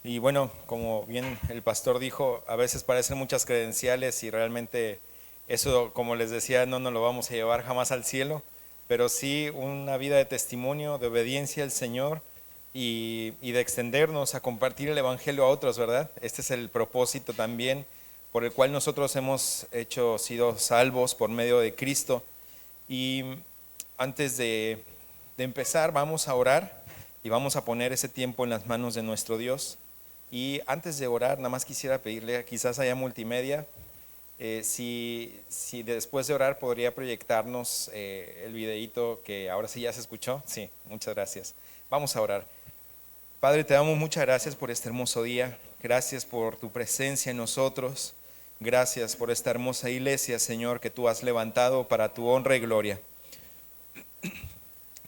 Y bueno, como bien el pastor dijo, a veces parecen muchas credenciales y realmente eso, como les decía, no nos lo vamos a llevar jamás al cielo, pero sí una vida de testimonio, de obediencia al Señor y de extendernos a compartir el Evangelio a otros, ¿verdad? Este es el propósito también por el cual nosotros hemos sido salvos por medio de Cristo. Y antes de empezar, vamos a orar y vamos a poner ese tiempo en las manos de nuestro Dios. Y antes de orar, nada más quisiera pedirle, quizás haya multimedia, si después de orar podría proyectarnos el videíto que ahora sí ya se escuchó. Sí, muchas gracias. Vamos a orar. Padre, te damos muchas gracias por este hermoso día. Gracias por tu presencia en nosotros. Gracias por esta hermosa iglesia, Señor, que tú has levantado para tu honra y gloria.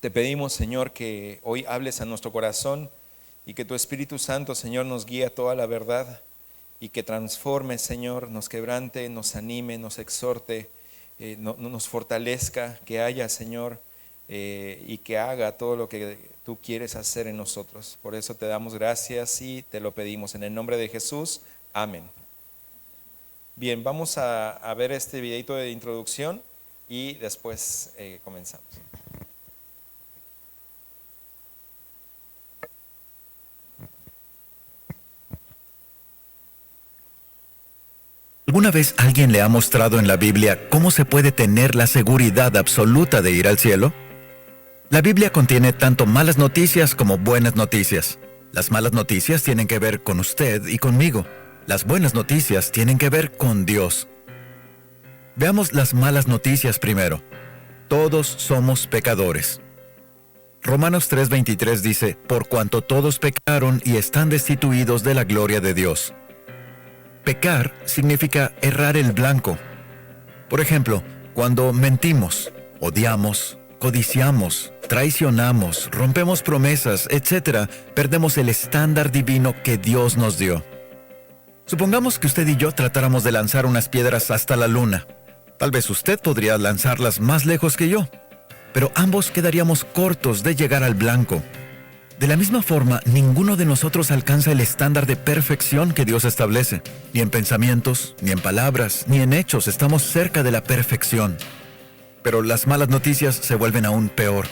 Te pedimos, Señor, que hoy hables a nuestro corazón y que tu Espíritu Santo, Señor, nos guíe a toda la verdad y que transforme, Señor, nos quebrante, nos anime, nos exhorte, nos fortalezca, que haya, Señor, y que haga todo lo que tú quieres hacer en nosotros. Por eso te damos gracias y te lo pedimos en el nombre de Jesús. Amén. Bien, vamos a ver este videito de introducción y después comenzamos. ¿Alguna vez alguien le ha mostrado en la Biblia cómo se puede tener la seguridad absoluta de ir al cielo? La Biblia contiene tanto malas noticias como buenas noticias. Las malas noticias tienen que ver con usted y conmigo. Las buenas noticias tienen que ver con Dios. Veamos las malas noticias primero. Todos somos pecadores. Romanos 3:23 dice, por cuanto todos pecaron y están destituidos de la gloria de Dios. Pecar significa errar el blanco. Por ejemplo, cuando mentimos, odiamos, codiciamos, traicionamos, rompemos promesas, etc., perdemos el estándar divino que Dios nos dio. Supongamos que usted y yo tratáramos de lanzar unas piedras hasta la luna. Tal vez usted podría lanzarlas más lejos que yo, pero ambos quedaríamos cortos de llegar al blanco. De la misma forma, ninguno de nosotros alcanza el estándar de perfección que Dios establece. Ni en pensamientos, ni en palabras, ni en hechos estamos cerca de la perfección. Pero las malas noticias se vuelven aún peor.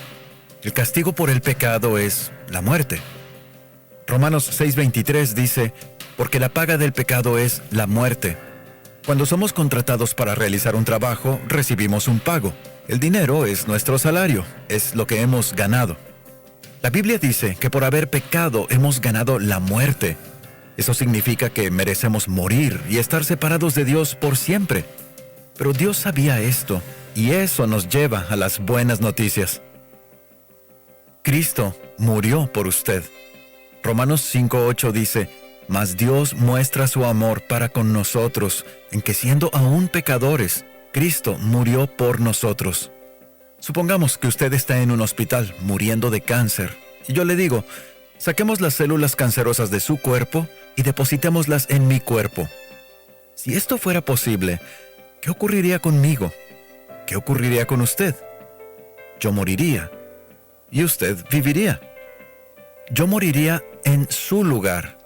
El castigo por el pecado es la muerte. Romanos 6:23 dice, porque la paga del pecado es la muerte. Cuando somos contratados para realizar un trabajo, recibimos un pago. El dinero es nuestro salario, es lo que hemos ganado. La Biblia dice que por haber pecado hemos ganado la muerte. Eso significa que merecemos morir y estar separados de Dios por siempre. Pero Dios sabía esto, y eso nos lleva a las buenas noticias. Cristo murió por usted. Romanos 5:8 dice, mas Dios muestra su amor para con nosotros, en que siendo aún pecadores, Cristo murió por nosotros. Supongamos que usted está en un hospital muriendo de cáncer, y yo le digo, saquemos las células cancerosas de su cuerpo y depositémoslas en mi cuerpo. Si esto fuera posible, ¿qué ocurriría conmigo? ¿Qué ocurriría con usted? Yo moriría, y usted viviría. Yo moriría en su lugar.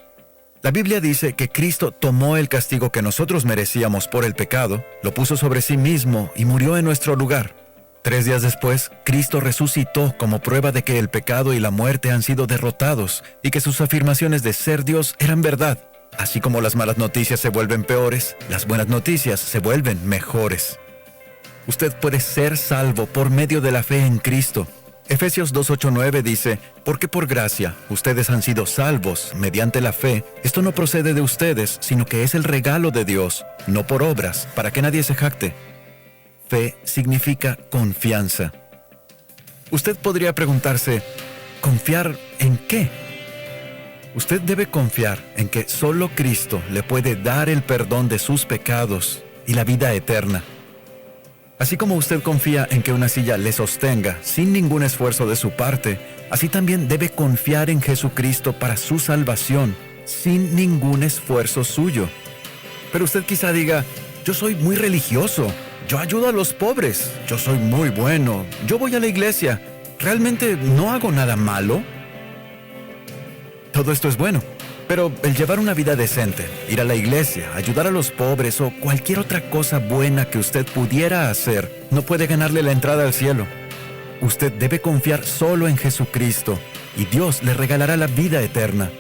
La Biblia dice que Cristo tomó el castigo que nosotros merecíamos por el pecado, lo puso sobre sí mismo y murió en nuestro lugar. 3 días después, Cristo resucitó como prueba de que el pecado y la muerte han sido derrotados y que sus afirmaciones de ser Dios eran verdad. Así como las malas noticias se vuelven peores, las buenas noticias se vuelven mejores. Usted puede ser salvo por medio de la fe en Cristo. Efesios 2:8-9 dice, porque por gracia ustedes han sido salvos mediante la fe. Esto no procede de ustedes, sino que es el regalo de Dios, no por obras, para que nadie se jacte. Fe significa confianza. Usted podría preguntarse, ¿confiar en qué? Usted debe confiar en que solo Cristo le puede dar el perdón de sus pecados y la vida eterna. Así como usted confía en que una silla le sostenga sin ningún esfuerzo de su parte, así también debe confiar en Jesucristo para su salvación, sin ningún esfuerzo suyo. Pero usted quizá diga, yo soy muy religioso. Yo ayudo a los pobres, yo soy muy bueno, yo voy a la iglesia, ¿realmente no hago nada malo? Todo esto es bueno, pero el llevar una vida decente, ir a la iglesia, ayudar a los pobres o cualquier otra cosa buena que usted pudiera hacer, no puede ganarle la entrada al cielo. Usted debe confiar solo en Jesucristo y Dios le regalará la vida eterna.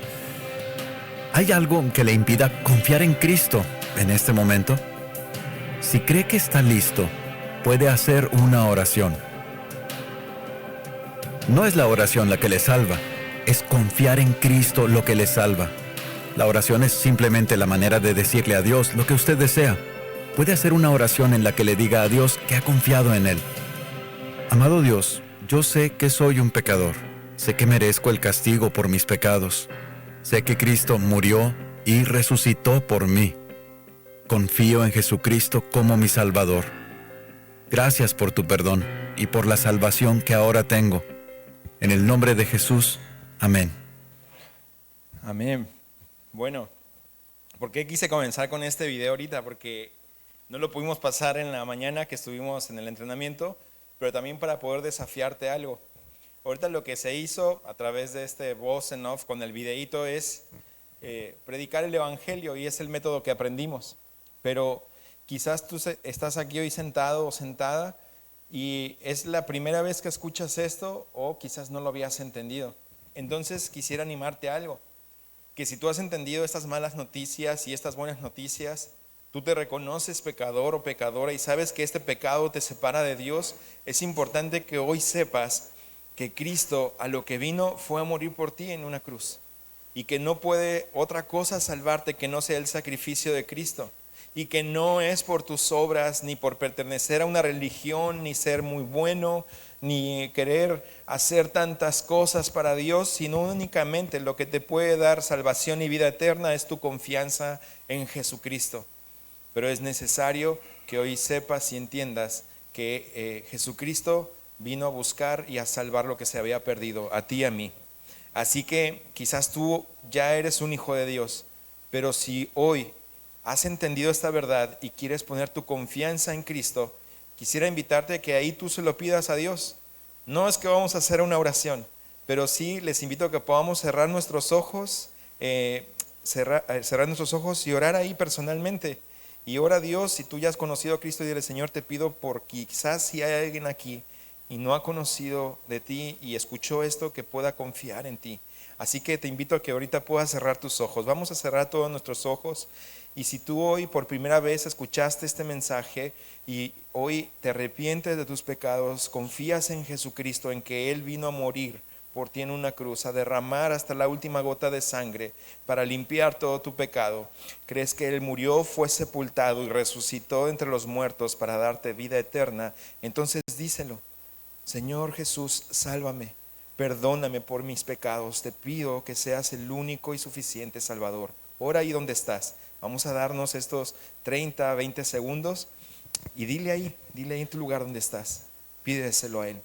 ¿Hay algo que le impida confiar en Cristo en este momento? Si cree que está listo, puede hacer una oración. No es la oración la que le salva, es confiar en Cristo lo que le salva. La oración es simplemente la manera de decirle a Dios lo que usted desea. Puede hacer una oración en la que le diga a Dios que ha confiado en Él. Amado Dios, yo sé que soy un pecador. Sé que merezco el castigo por mis pecados. Sé que Cristo murió y resucitó por mí. Confío en Jesucristo como mi Salvador. Gracias por tu perdón y por la salvación que ahora tengo. En el nombre de Jesús, amén. Amén. Bueno, ¿por qué quise comenzar con este video ahorita? Porque no lo pudimos pasar en la mañana que estuvimos en el entrenamiento, pero también para poder desafiarte algo. Ahorita lo que se hizo a través de este voz en off con el videíto es predicar el evangelio, y es el método que aprendimos. Pero quizás tú estás aquí hoy sentado o sentada y es la primera vez que escuchas esto, o quizás no lo habías entendido. Entonces quisiera animarte a algo, que si tú has entendido estas malas noticias y estas buenas noticias, tú te reconoces pecador o pecadora y sabes que este pecado te separa de Dios, es importante que hoy sepas que Cristo a lo que vino fue a morir por ti en una cruz, y que no puede otra cosa salvarte que no sea el sacrificio de Cristo, y que no es por tus obras, ni por pertenecer a una religión, ni ser muy bueno, ni querer hacer tantas cosas para Dios, sino únicamente lo que te puede dar salvación y vida eterna es tu confianza en Jesucristo. Pero es necesario que hoy sepas y entiendas que Jesucristo vino a buscar y a salvar lo que se había perdido, a ti y a mí. Así que quizás tú ya eres un hijo de Dios, pero si hoy has entendido esta verdad y quieres poner tu confianza en Cristo, quisiera invitarte a que ahí tú se lo pidas a Dios. No es que vamos a hacer una oración, pero sí les invito a que podamos cerrar nuestros ojos, cerrar nuestros ojos y orar ahí personalmente. Y ora a Dios, si tú ya has conocido a Cristo, y dile: Señor, te pido por quizás si hay alguien aquí y no ha conocido de ti y escuchó esto, que pueda confiar en ti. Así que te invito a que ahorita puedas cerrar tus ojos. Vamos a cerrar todos nuestros ojos. Y si tú hoy por primera vez escuchaste este mensaje y hoy te arrepientes de tus pecados, confías en Jesucristo, en que Él vino a morir por ti en una cruz, a derramar hasta la última gota de sangre para limpiar todo tu pecado, crees que Él murió, fue sepultado y resucitó entre los muertos para darte vida eterna, entonces díselo: Señor Jesús, sálvame, perdóname por mis pecados, te pido que seas el único y suficiente Salvador. Ora ahí donde estás. Vamos a darnos estos 30, 20 segundos y dile ahí en tu lugar donde estás. Pídeselo a Él.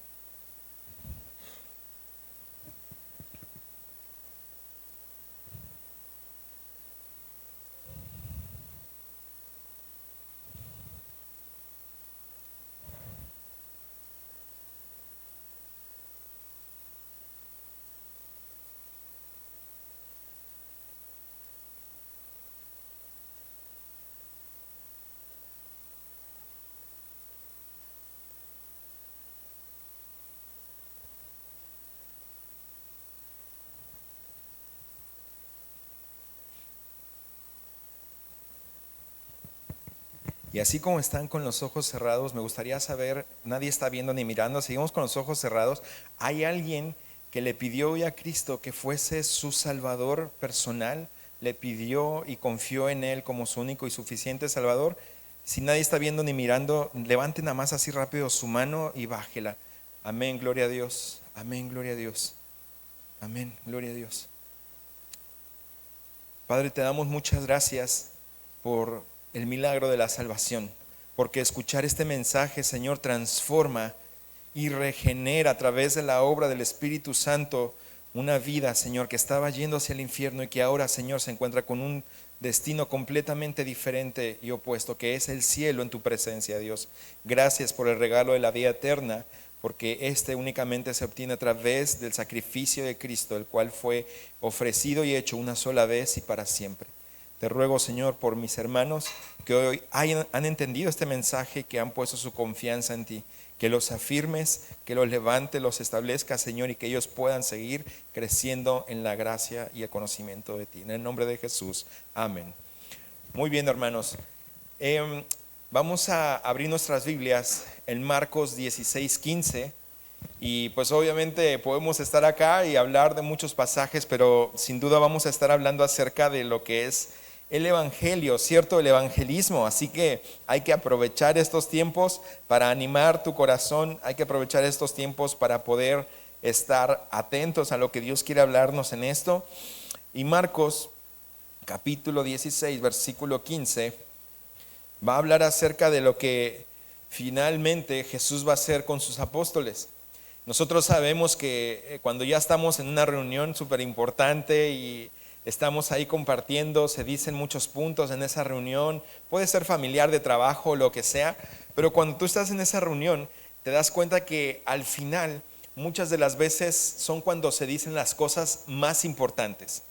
Y así como están con los ojos cerrados, me gustaría saber, nadie está viendo ni mirando, seguimos con los ojos cerrados. ¿Hay alguien que le pidió hoy a Cristo que fuese su Salvador personal? ¿Le pidió y confió en Él como su único y suficiente Salvador? Si nadie está viendo ni mirando, levanten nada más así rápido su mano y bájela. Amén, gloria a Dios. Amén, gloria a Dios. Amén, gloria a Dios. Padre, te damos muchas gracias por el milagro de la salvación, porque escuchar este mensaje, Señor, transforma y regenera a través de la obra del Espíritu Santo una vida, Señor, que estaba yendo hacia el infierno y que ahora, Señor, se encuentra con un destino completamente diferente y opuesto, que es el cielo en tu presencia, Dios. Gracias por el regalo de la vida eterna, porque este únicamente se obtiene a través del sacrificio de Cristo, el cual fue ofrecido y hecho una sola vez y para siempre. Te ruego, Señor, por mis hermanos que hoy han entendido este mensaje, que han puesto su confianza en ti, que los afirmes, que los levantes, los establezcas, Señor, y que ellos puedan seguir creciendo en la gracia y el conocimiento de ti. En el nombre de Jesús, amén. Muy bien, hermanos. Vamos a abrir nuestras Biblias en Marcos 16:15, y pues obviamente podemos estar acá y hablar de muchos pasajes, pero sin duda vamos a estar hablando acerca de lo que es el Evangelio, ¿cierto? El evangelismo. Así que hay que aprovechar estos tiempos para animar tu corazón, hay que aprovechar estos tiempos para poder estar atentos a lo que Dios quiere hablarnos en esto. Y Marcos capítulo 16, versículo 15, va a hablar acerca de lo que finalmente Jesús va a hacer con sus apóstoles. Nosotros sabemos que cuando ya estamos en una reunión súper importante y estamos ahí compartiendo, se dicen muchos puntos en esa reunión, puede ser familiar, de trabajo, lo que sea, pero cuando tú estás en esa reunión te das cuenta que al final muchas de las veces son cuando se dicen las cosas más importantes.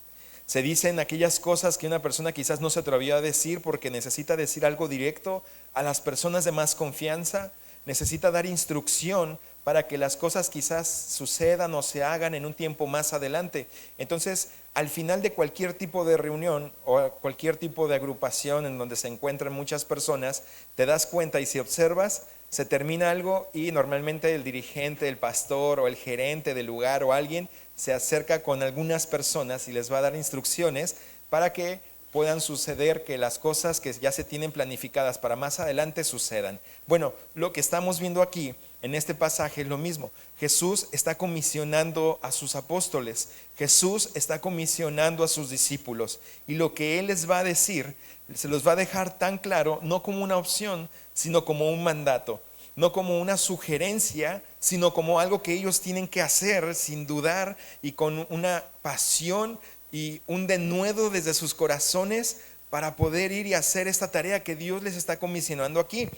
Se dicen aquellas cosas que una persona quizás no se atrevió a decir porque necesita decir algo directo a las personas de más confianza, necesita dar instrucción para que las cosas quizás sucedan o se hagan en un tiempo más adelante. Entonces, al final de cualquier tipo de reunión o cualquier tipo de agrupación en donde se encuentran muchas personas, te das cuenta, y si observas, se termina algo y normalmente el dirigente, el pastor o el gerente del lugar o alguien se acerca con algunas personas y les va a dar instrucciones para que puedan suceder, que las cosas que ya se tienen planificadas para más adelante sucedan. Bueno, lo que estamos viendo aquí en este pasaje es lo mismo. Jesús está comisionando a sus apóstoles, Jesús está comisionando a sus discípulos, y lo que Él les va a decir, se los va a dejar tan claro, no como una opción, sino como un mandato. No como una sugerencia, sino como algo que ellos tienen que hacer sin dudar y con una pasión y un denuedo desde sus corazones para poder ir y hacer esta tarea que Dios les está comisionando aquí.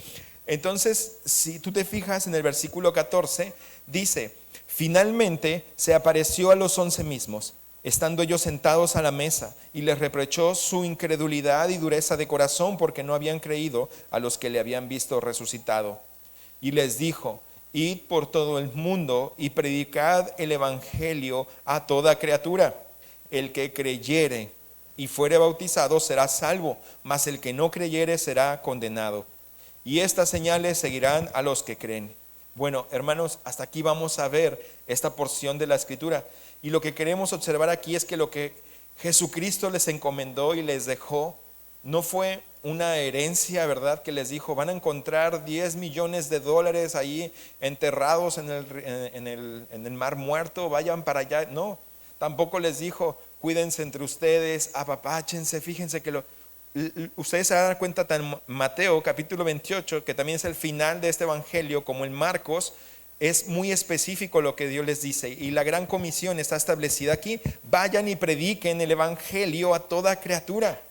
Entonces, si tú te fijas en el versículo 14, dice: finalmente se apareció a los 11 mismos, estando ellos sentados a la mesa, y les reprochó su incredulidad y dureza de corazón, porque no habían creído a los que le habían visto resucitado. Y les dijo: id por todo el mundo y predicad el evangelio a toda criatura. El que creyere y fuere bautizado será salvo, mas el que no creyere será condenado. Y estas señales seguirán a los que creen. Bueno, hermanos, hasta aquí vamos a ver esta porción de la Escritura. Y lo que queremos observar aquí es que lo que Jesucristo les encomendó y les dejó no fue una herencia, ¿verdad? Que les dijo: van a encontrar 10 millones de dólares ahí enterrados en el mar muerto, vayan para allá. No, tampoco les dijo: cuídense entre ustedes, apapáchense. Fíjense que ustedes se van a dar cuenta, tan Mateo capítulo 28, que también es el final de este evangelio, como en Marcos, es muy específico lo que Dios les dice, y la gran comisión está establecida aquí: vayan y prediquen el evangelio a toda criatura.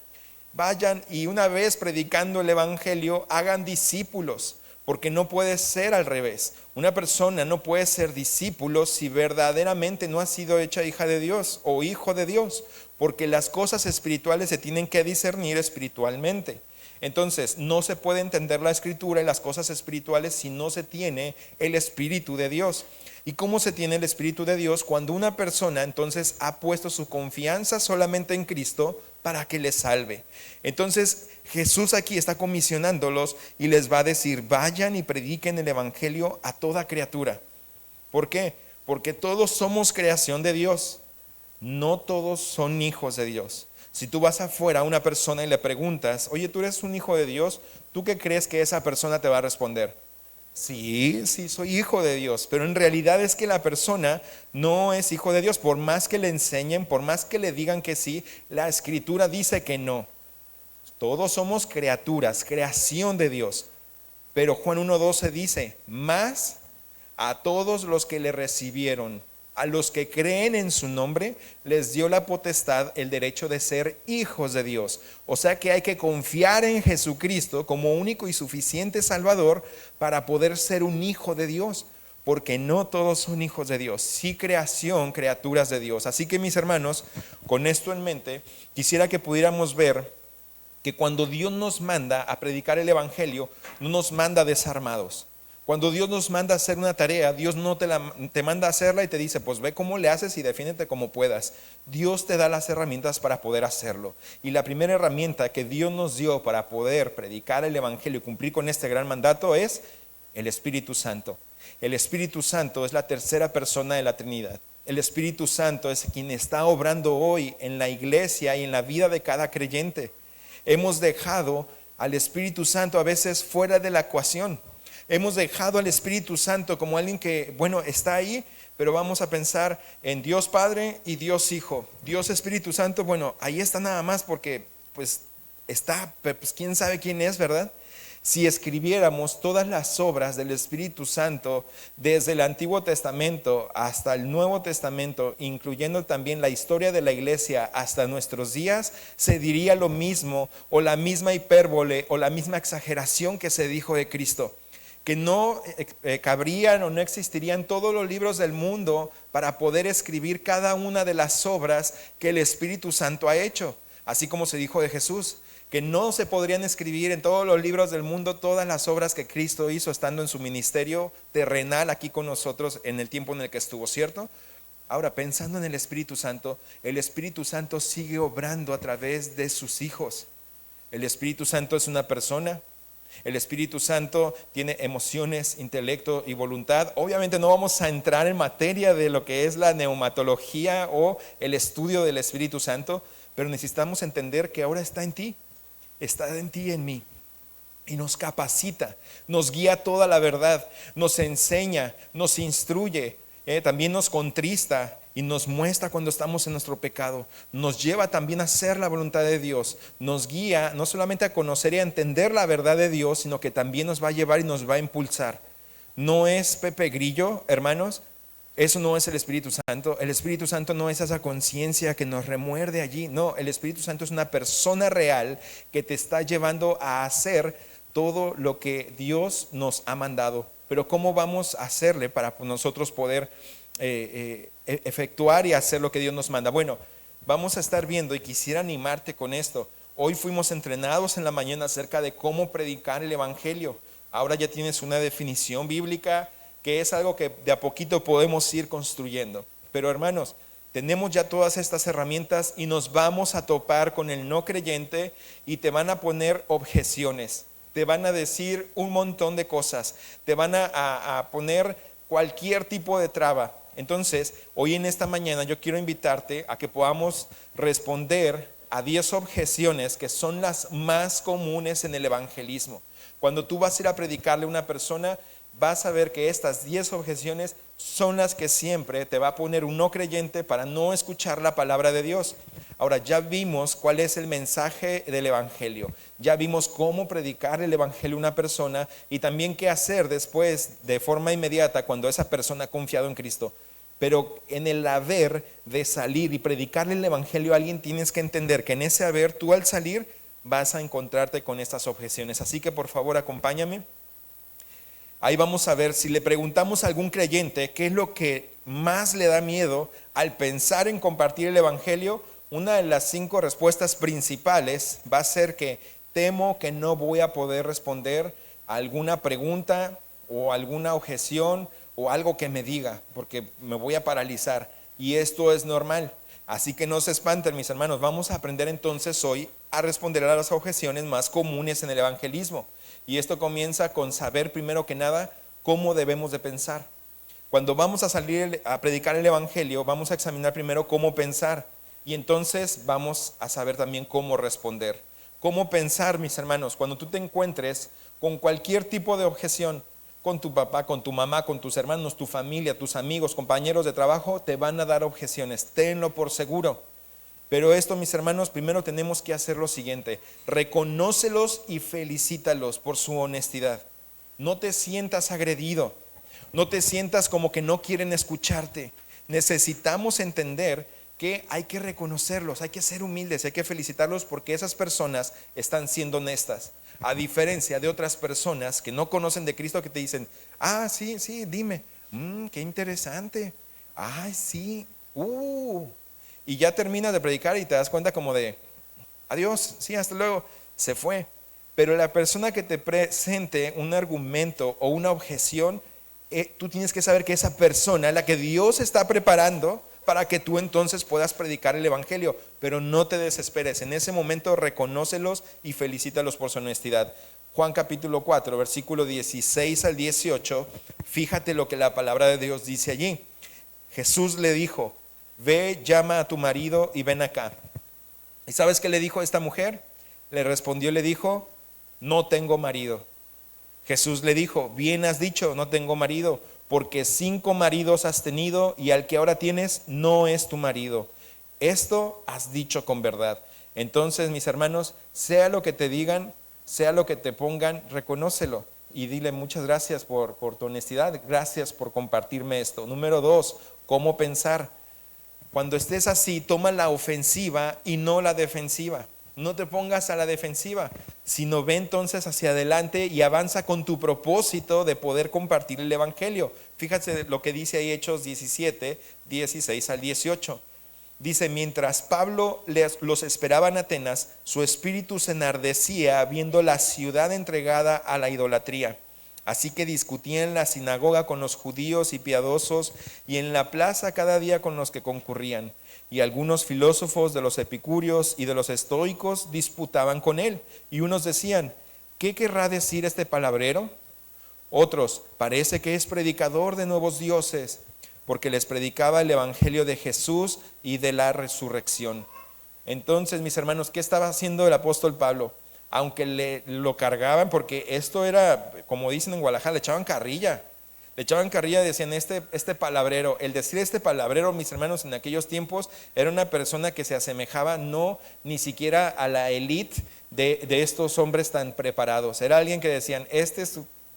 Vayan y una vez predicando el evangelio, hagan discípulos, porque no puede ser al revés. Una persona no puede ser discípulo si verdaderamente no ha sido hecha hija de Dios o hijo de Dios, porque las cosas espirituales se tienen que discernir espiritualmente. Entonces, no se puede entender la Escritura y las cosas espirituales si no se tiene el Espíritu de Dios. ¿Y cómo se tiene el Espíritu de Dios? Cuando una persona entonces ha puesto su confianza solamente en Cristo para que les salve. Entonces Jesús aquí está comisionándolos y les va a decir: vayan y prediquen el evangelio a toda criatura. ¿Por qué? Porque todos somos creación de Dios, no todos son hijos de Dios. Si tú vas afuera a una persona y le preguntas: oye, ¿tú eres un hijo de Dios? ¿Tú qué crees que esa persona te va a responder? Sí, soy hijo de Dios, pero en realidad es que la persona no es hijo de Dios. Por más que le enseñen, por más que le digan que sí, la Escritura dice que no. Todos somos criaturas, creación de Dios. Pero Juan 1:12 dice: más a todos los que le recibieron, a los que creen en su nombre, les dio la potestad, el derecho de ser hijos de Dios. O sea que hay que confiar en Jesucristo como único y suficiente Salvador para poder ser un hijo de Dios. porque no todos son hijos de Dios, sí creación, criaturas de Dios. Así que mis hermanos, con esto en mente, quisiera que pudiéramos ver que cuando Dios nos manda a predicar el evangelio, no nos manda desarmados. Cuando Dios nos manda a hacer una tarea, Dios no te manda a hacerla y te dice, pues ve cómo le haces y defiéndete como puedas. Dios te da las herramientas para poder hacerlo. Y la primera herramienta que Dios nos dio para poder predicar el evangelio y cumplir con este gran mandato es el Espíritu Santo. El Espíritu Santo es la tercera persona de la Trinidad. El Espíritu Santo es quien está obrando hoy en la iglesia y en la vida de cada creyente. Hemos dejado al Espíritu Santo a veces fuera de la ecuación. Hemos dejado al Espíritu Santo como alguien que, bueno, está ahí, pero vamos a pensar en Dios Padre y Dios Hijo. Dios Espíritu Santo, bueno, ahí está nada más porque, pues, está, pues, quién sabe quién es, ¿verdad? Si escribiéramos todas las obras del Espíritu Santo desde el Antiguo Testamento hasta el Nuevo Testamento, incluyendo también la historia de la iglesia hasta nuestros días, se diría lo mismo o la misma hipérbole o la misma exageración que se dijo de Cristo, que no cabrían o no existirían todos los libros del mundo para poder escribir cada una de las obras que el Espíritu Santo ha hecho, así como se dijo de Jesús, que no se podrían escribir en todos los libros del mundo todas las obras que Cristo hizo estando en su ministerio terrenal aquí con nosotros en el tiempo en el que estuvo, ¿cierto? Ahora, pensando en el Espíritu Santo sigue obrando a través de sus hijos. El Espíritu Santo es una persona. El Espíritu Santo tiene emociones, intelecto y voluntad. Obviamente no vamos a entrar en materia de lo que es la neumatología o el estudio del Espíritu Santo, pero necesitamos entender que ahora está en ti y en mí. Y nos capacita, nos guía toda la verdad, nos enseña, nos instruye, también nos contrista y nos muestra cuando estamos en nuestro pecado. Nos lleva también a hacer la voluntad de Dios. Nos guía no solamente a conocer y a entender la verdad de Dios, sino que también nos va a llevar y nos va a impulsar. No es Pepe Grillo, hermanos. Eso no es el Espíritu Santo. El Espíritu Santo no es esa conciencia que nos remuerde allí. No, el Espíritu Santo es una persona real que te está llevando a hacer todo lo que Dios nos ha mandado. Pero ¿cómo vamos a hacerle para nosotros poder efectuar y hacer lo que Dios nos manda? Bueno, vamos a estar viendo y quisiera animarte con esto. Hoy fuimos entrenados en la mañana acerca de cómo predicar el Evangelio. Ahora ya tienes una definición bíblica que es algo que de a poquito podemos ir construyendo. Pero hermanos, tenemos ya todas estas herramientas y nos vamos a topar con el no creyente y te van a poner objeciones. Te van a decir un montón de cosas, te van a poner cualquier tipo de traba. Entonces, hoy en esta mañana yo quiero invitarte a que podamos responder a 10 objeciones que son las más comunes en el evangelismo. Cuando tú vas a ir a predicarle a una persona, vas a ver que estas 10 objeciones son las que siempre te va a poner un no creyente para no escuchar la palabra de Dios. Ahora, ya vimos cuál es el mensaje del evangelio, ya vimos cómo predicar el evangelio a una persona y también qué hacer después de forma inmediata cuando esa persona ha confiado en Cristo. Pero en el haber de salir y predicarle el evangelio a alguien, tienes que entender que en ese haber, tú al salir vas a encontrarte con estas objeciones. Así que por favor acompáñame. Ahí vamos a ver, si le preguntamos a algún creyente qué es lo que más le da miedo al pensar en compartir el evangelio, una de las 5 respuestas principales va a ser que temo que no voy a poder responder a alguna pregunta o alguna objeción o algo que me diga, porque me voy a paralizar. Y esto es normal. Así que no se espanten, mis hermanos. Vamos a aprender entonces hoy a responder a las objeciones más comunes en el evangelismo. Y esto comienza con saber primero que nada cómo debemos de pensar. Cuando vamos a salir a predicar el evangelio, vamos a examinar primero cómo pensar. Y entonces vamos a saber también cómo responder. ¿Cómo pensar, mis hermanos? Cuando tú te encuentres con cualquier tipo de objeción, con tu papá, con tu mamá, con tus hermanos, tu familia, tus amigos, compañeros de trabajo, te van a dar objeciones. Tenlo por seguro. Pero esto, mis hermanos, primero tenemos que hacer lo siguiente: reconócelos y felicítalos por su honestidad. No te sientas agredido, no te sientas como que no quieren escucharte. Necesitamos entender que hay que reconocerlos, hay que ser humildes, hay que felicitarlos porque esas personas están siendo honestas. A diferencia de otras personas que no conocen de Cristo, que te dicen, sí, dime, Qué interesante. Ay, sí. Y ya terminas de predicar y te das cuenta como de, adiós, sí, hasta luego, se fue. Pero la persona que te presente un argumento o una objeción, tú tienes que saber que esa persona, la que Dios está preparando para que tú entonces puedas predicar el evangelio, pero no te desesperes. En ese momento reconócelos y felicítalos por su honestidad. Juan capítulo 4, versículo 16 al 18, fíjate lo que la palabra de Dios dice allí. Jesús le dijo, ve, llama a tu marido y ven acá. ¿Y sabes qué le dijo esta mujer? Le respondió, le dijo, no tengo marido. Jesús le dijo, bien has dicho, no tengo marido, porque 5 maridos has tenido y al que ahora tienes no es tu marido. Esto has dicho con verdad. Entonces, mis hermanos, sea lo que te digan, sea lo que te pongan, reconócelo y dile muchas gracias por tu honestidad, gracias por compartirme esto. Número 2, ¿cómo pensar? Cuando estés así, toma la ofensiva y no la defensiva. No te pongas a la defensiva, sino ve entonces hacia adelante y avanza con tu propósito de poder compartir el evangelio. Fíjate lo que dice ahí Hechos 17, 16 al 18. Dice, mientras Pablo los esperaba en Atenas, su espíritu se enardecía viendo la ciudad entregada a la idolatría. Así que discutía en la sinagoga con los judíos y piadosos y en la plaza cada día con los que concurrían. Y algunos filósofos de los epicúreos y de los estoicos disputaban con él. Y unos decían, ¿qué querrá decir este palabrero? Otros, parece que es predicador de nuevos dioses, porque les predicaba el evangelio de Jesús y de la resurrección. Entonces, mis hermanos, ¿qué estaba haciendo el apóstol Pablo? Aunque lo cargaban, porque esto era, como dicen en Guadalajara, le echaban carrilla y decían, este palabrero, el decir este palabrero, mis hermanos, en aquellos tiempos, era una persona que se asemejaba ni siquiera a la élite de estos hombres tan preparados. Era alguien que decían,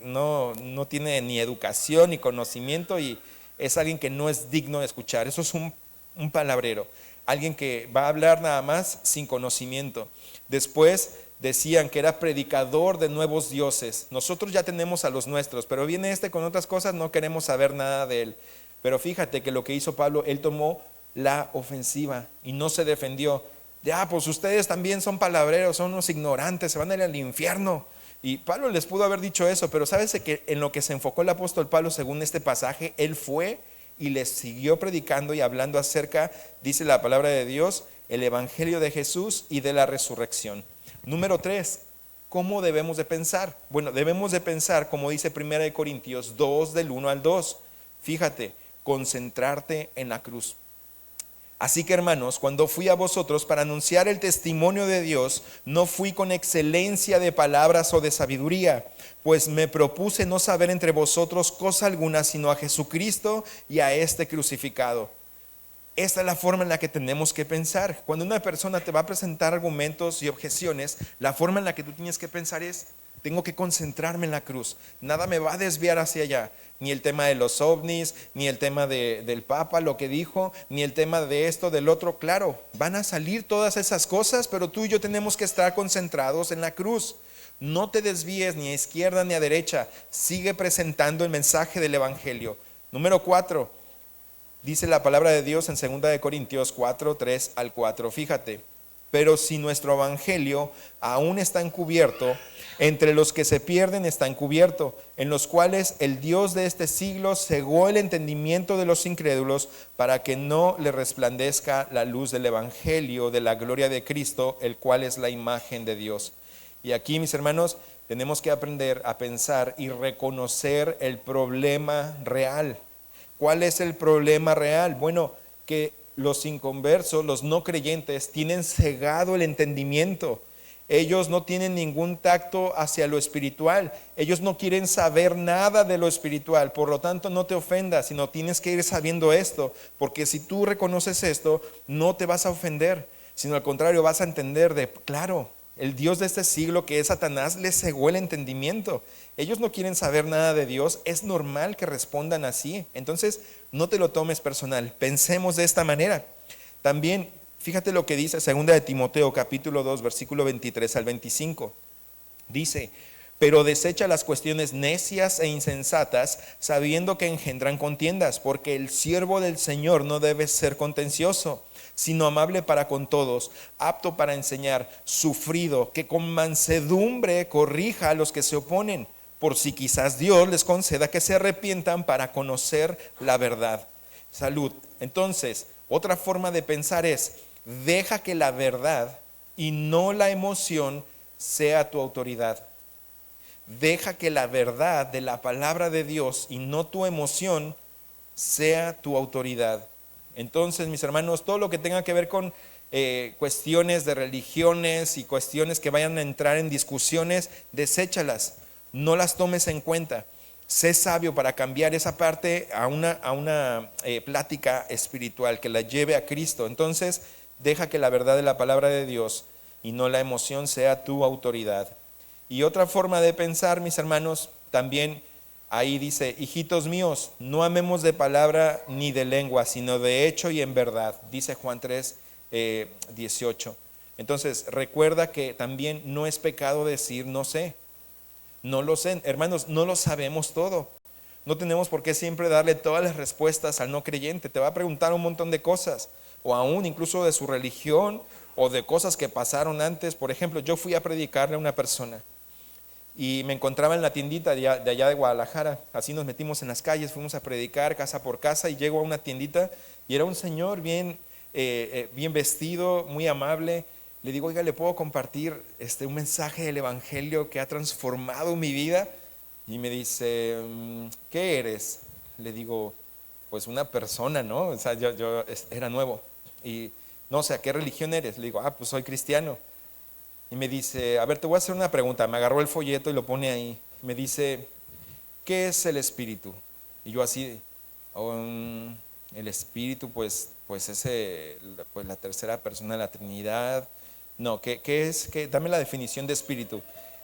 no tiene ni educación ni conocimiento y es alguien que no es digno de escuchar. Eso es un palabrero, alguien que va a hablar nada más sin conocimiento. Después decían que era predicador de nuevos dioses. Nosotros ya tenemos a los nuestros, pero viene con otras cosas, no queremos saber nada de él. Pero fíjate que lo que hizo Pablo, él tomó la ofensiva y no se defendió. Pues ustedes también son palabreros, son unos ignorantes, se van a ir al infierno. Y Pablo les pudo haber dicho eso, pero ¿sabes que en lo que se enfocó el apóstol Pablo según este pasaje? Él fue y les siguió predicando y hablando acerca, dice la palabra de Dios, el evangelio de Jesús y de la resurrección. Número 3, ¿cómo debemos de pensar? Bueno, debemos de pensar, como dice 1 Corintios 2, del 1 al 2. Fíjate, concentrarte en la cruz. Así que, hermanos, cuando fui a vosotros para anunciar el testimonio de Dios, no fui con excelencia de palabras o de sabiduría, pues me propuse no saber entre vosotros cosa alguna, sino a Jesucristo y a este crucificado. Esta es la forma en la que tenemos que pensar. Cuando una persona te va a presentar argumentos y objeciones, la forma en la que tú tienes que pensar es, tengo que concentrarme en la cruz. Nada me va a desviar hacia allá. Ni el tema de los ovnis, ni el tema del Papa, lo que dijo, ni el tema de esto, del otro. Claro, van a salir todas esas cosas, pero tú y yo tenemos que estar concentrados en la cruz. No te desvíes ni a izquierda ni a derecha. Sigue presentando el mensaje del evangelio. Número 4. Dice la palabra de Dios en 2 Corintios 4, 3 al 4. Fíjate, pero si nuestro evangelio aún está encubierto, entre los que se pierden está encubierto, en los cuales el Dios de este siglo cegó el entendimiento de los incrédulos para que no le resplandezca la luz del evangelio de la gloria de Cristo, el cual es la imagen de Dios. Y aquí, mis hermanos, tenemos que aprender a pensar y reconocer el problema real. ¿Cuál es el problema real? Bueno, que los inconversos, los no creyentes, tienen cegado el entendimiento. Ellos no tienen ningún tacto hacia lo espiritual. Ellos no quieren saber nada de lo espiritual. Por lo tanto, no te ofendas, sino tienes que ir sabiendo esto. Porque si tú reconoces esto, no te vas a ofender, sino al contrario, vas a entender claro, el Dios de este siglo, que es Satanás, les cegó el entendimiento. Ellos no quieren saber nada de Dios. Es normal que respondan así. Entonces, no te lo tomes personal. Pensemos de esta manera. También, fíjate lo que dice 2 de Timoteo, capítulo 2, versículo 23 al 25. Dice, Pero desecha las cuestiones necias e insensatas, sabiendo que engendran contiendas, porque el siervo del Señor no debe ser contencioso, sino amable para con todos, apto para enseñar, sufrido, que con mansedumbre corrija a los que se oponen, por si quizás Dios les conceda que se arrepientan para conocer la verdad. Salud. Entonces, otra forma de pensar es, deja que la verdad y no la emoción sea tu autoridad. Deja que la verdad de la palabra de Dios y no tu emoción sea tu autoridad. Entonces, mis hermanos, todo lo que tenga que ver con cuestiones de religiones y cuestiones que vayan a entrar en discusiones, deséchalas, no las tomes en cuenta. Sé sabio para cambiar esa parte a una plática espiritual que la lleve a Cristo. Entonces, deja que la verdad de la palabra de Dios y no la emoción sea tu autoridad. Y otra forma de pensar, mis hermanos, también ahí dice, hijitos míos, no amemos de palabra ni de lengua, sino de hecho y en verdad, dice Juan 3, 18. Entonces, recuerda que también no es pecado decir no sé, no lo sé. Hermanos, no lo sabemos todo. No tenemos por qué siempre darle todas las respuestas al no creyente. Te va a preguntar un montón de cosas, o aún incluso de su religión, o de cosas que pasaron antes. Por ejemplo, yo fui a predicarle a una persona, y me encontraba en la tiendita de allá de Guadalajara. Así nos metimos en las calles, fuimos a predicar casa por casa y llego a una tiendita y era un señor bien vestido, muy amable. Le digo, oiga, ¿le puedo compartir un mensaje del evangelio que ha transformado mi vida? Y me dice, ¿qué eres? Le digo, pues una persona, ¿no? O sea, yo era nuevo. Y no sé, ¿a qué religión eres? Le digo, pues soy cristiano. Y me dice, a ver, te voy a hacer una pregunta. Me agarró el folleto y lo pone ahí. Me dice, ¿qué es el espíritu? Y yo así, el espíritu, pues es pues la tercera persona de la Trinidad. No, ¿qué es? Dame la definición de espíritu.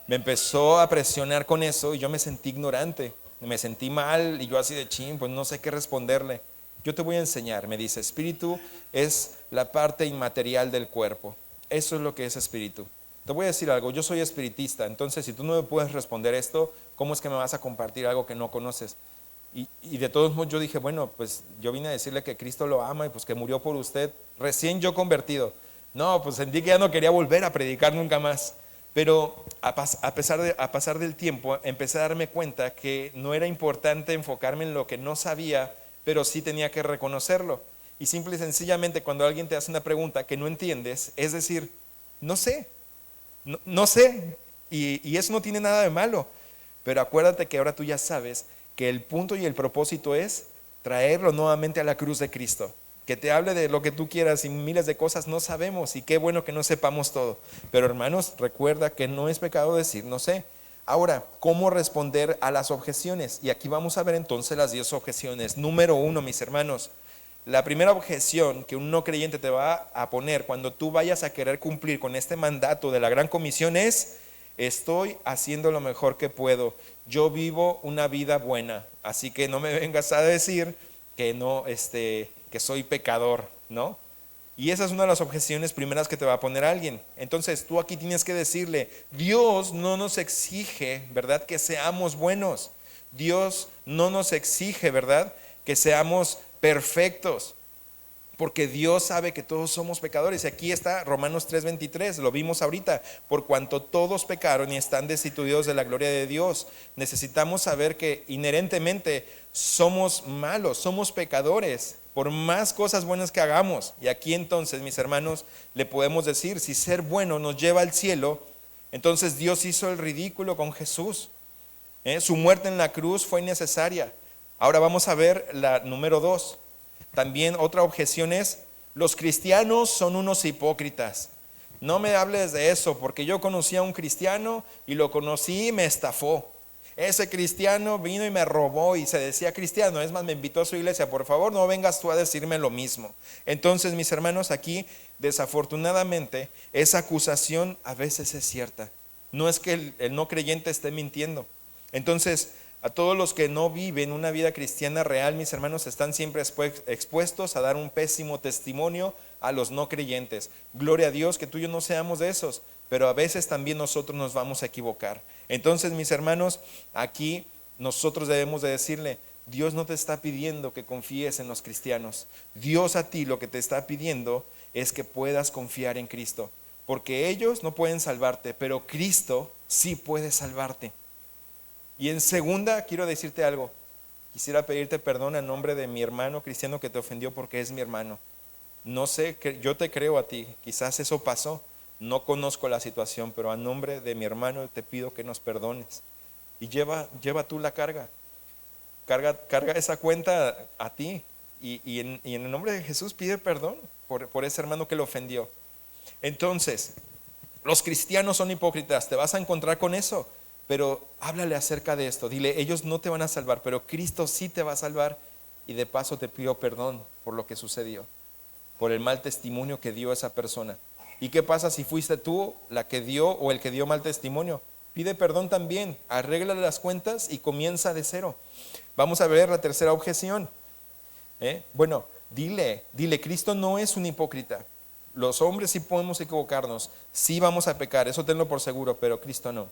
Me empezó a presionar con eso y yo me sentí ignorante. Me sentí mal y yo así de chin, pues no sé qué responderle. Yo te voy a enseñar, me dice, espíritu es la parte inmaterial del cuerpo. Eso es lo que es espíritu. Te voy a decir algo, yo soy espiritista, entonces si tú no me puedes responder esto, ¿cómo es que me vas a compartir algo que no conoces? Y de todos modos yo dije, bueno, pues yo vine a decirle que Cristo lo ama y pues que murió por usted, recién yo convertido. No, pues sentí que ya no quería volver a predicar nunca más. Pero a pasar del tiempo, empecé a darme cuenta que no era importante enfocarme en lo que no sabía, pero sí tenía que reconocerlo. Y simple y sencillamente cuando alguien te hace una pregunta que no entiendes, es decir, no sé. No sé, y eso no tiene nada de malo, pero acuérdate que ahora tú ya sabes que el punto y el propósito es traerlo nuevamente a la cruz de Cristo. Que te hable de lo que tú quieras y miles de cosas no sabemos, y qué bueno que no sepamos todo. Pero hermanos, recuerda que no es pecado decir no sé. Ahora, ¿cómo responder a las objeciones? Y aquí vamos a ver entonces las 10 objeciones. Número 1, mis hermanos. La primera objeción que un no creyente te va a poner cuando tú vayas a querer cumplir con este mandato de la gran comisión es: estoy haciendo lo mejor que puedo, yo vivo una vida buena, así que no me vengas a decir que no, que soy pecador, ¿no? Y esa es una de las objeciones primeras que te va a poner alguien. Entonces tú aquí tienes que decirle, Dios no nos exige, ¿verdad?, que seamos buenos. Dios no nos exige, ¿verdad?, que seamos perfectos, porque Dios sabe que todos somos pecadores. Y aquí está Romanos 3:23, lo vimos ahorita, por cuanto todos pecaron y están destituidos de la gloria de Dios. Necesitamos saber que inherentemente somos malos, somos pecadores, por más cosas buenas que hagamos. Y aquí entonces, mis hermanos, le podemos decir, si ser bueno nos lleva al cielo, entonces Dios hizo el ridículo con Jesús. Su muerte en la cruz fue innecesaria. Ahora vamos a ver la número 2. También otra objeción es, los cristianos son unos hipócritas. No me hables de eso, porque yo conocí a un cristiano y lo conocí y me estafó. Ese cristiano vino y me robó y se decía cristiano, es más, me invitó a su iglesia. Por favor, no vengas tú a decirme lo mismo. Entonces, mis hermanos, aquí desafortunadamente esa acusación a veces es cierta. No es que el no creyente esté mintiendo. Entonces, a todos los que no viven una vida cristiana real, mis hermanos, están siempre expuestos a dar un pésimo testimonio a los no creyentes. Gloria a Dios que tú y yo no seamos de esos, pero a veces también nosotros nos vamos a equivocar. Entonces, mis hermanos, aquí nosotros debemos de decirle, Dios no te está pidiendo que confíes en los cristianos. Dios a ti lo que te está pidiendo es que puedas confiar en Cristo, porque ellos no pueden salvarte, pero Cristo sí puede salvarte. Y en segunda, quiero decirte algo. Quisiera pedirte perdón en nombre de mi hermano cristiano que te ofendió, porque es mi hermano. No sé, yo te creo a ti, quizás eso pasó, no conozco la situación, pero a nombre de mi hermano te pido que nos perdones. Y lleva tú la carga. Carga esa cuenta a ti. Y en el nombre de Jesús pide perdón por ese hermano que lo ofendió. Entonces, los cristianos son hipócritas, te vas a encontrar con eso. Pero háblale acerca de esto, dile, ellos no te van a salvar, pero Cristo sí te va a salvar. Y de paso te pido perdón por lo que sucedió, por el mal testimonio que dio esa persona. ¿Y qué pasa si fuiste tú la que dio o el que dio mal testimonio? Pide perdón también, arréglale las cuentas y comienza de cero. Vamos a ver la tercera objeción. Bueno, dile, Cristo no es un hipócrita. Los hombres sí podemos equivocarnos, sí vamos a pecar, eso tenlo por seguro, pero Cristo no.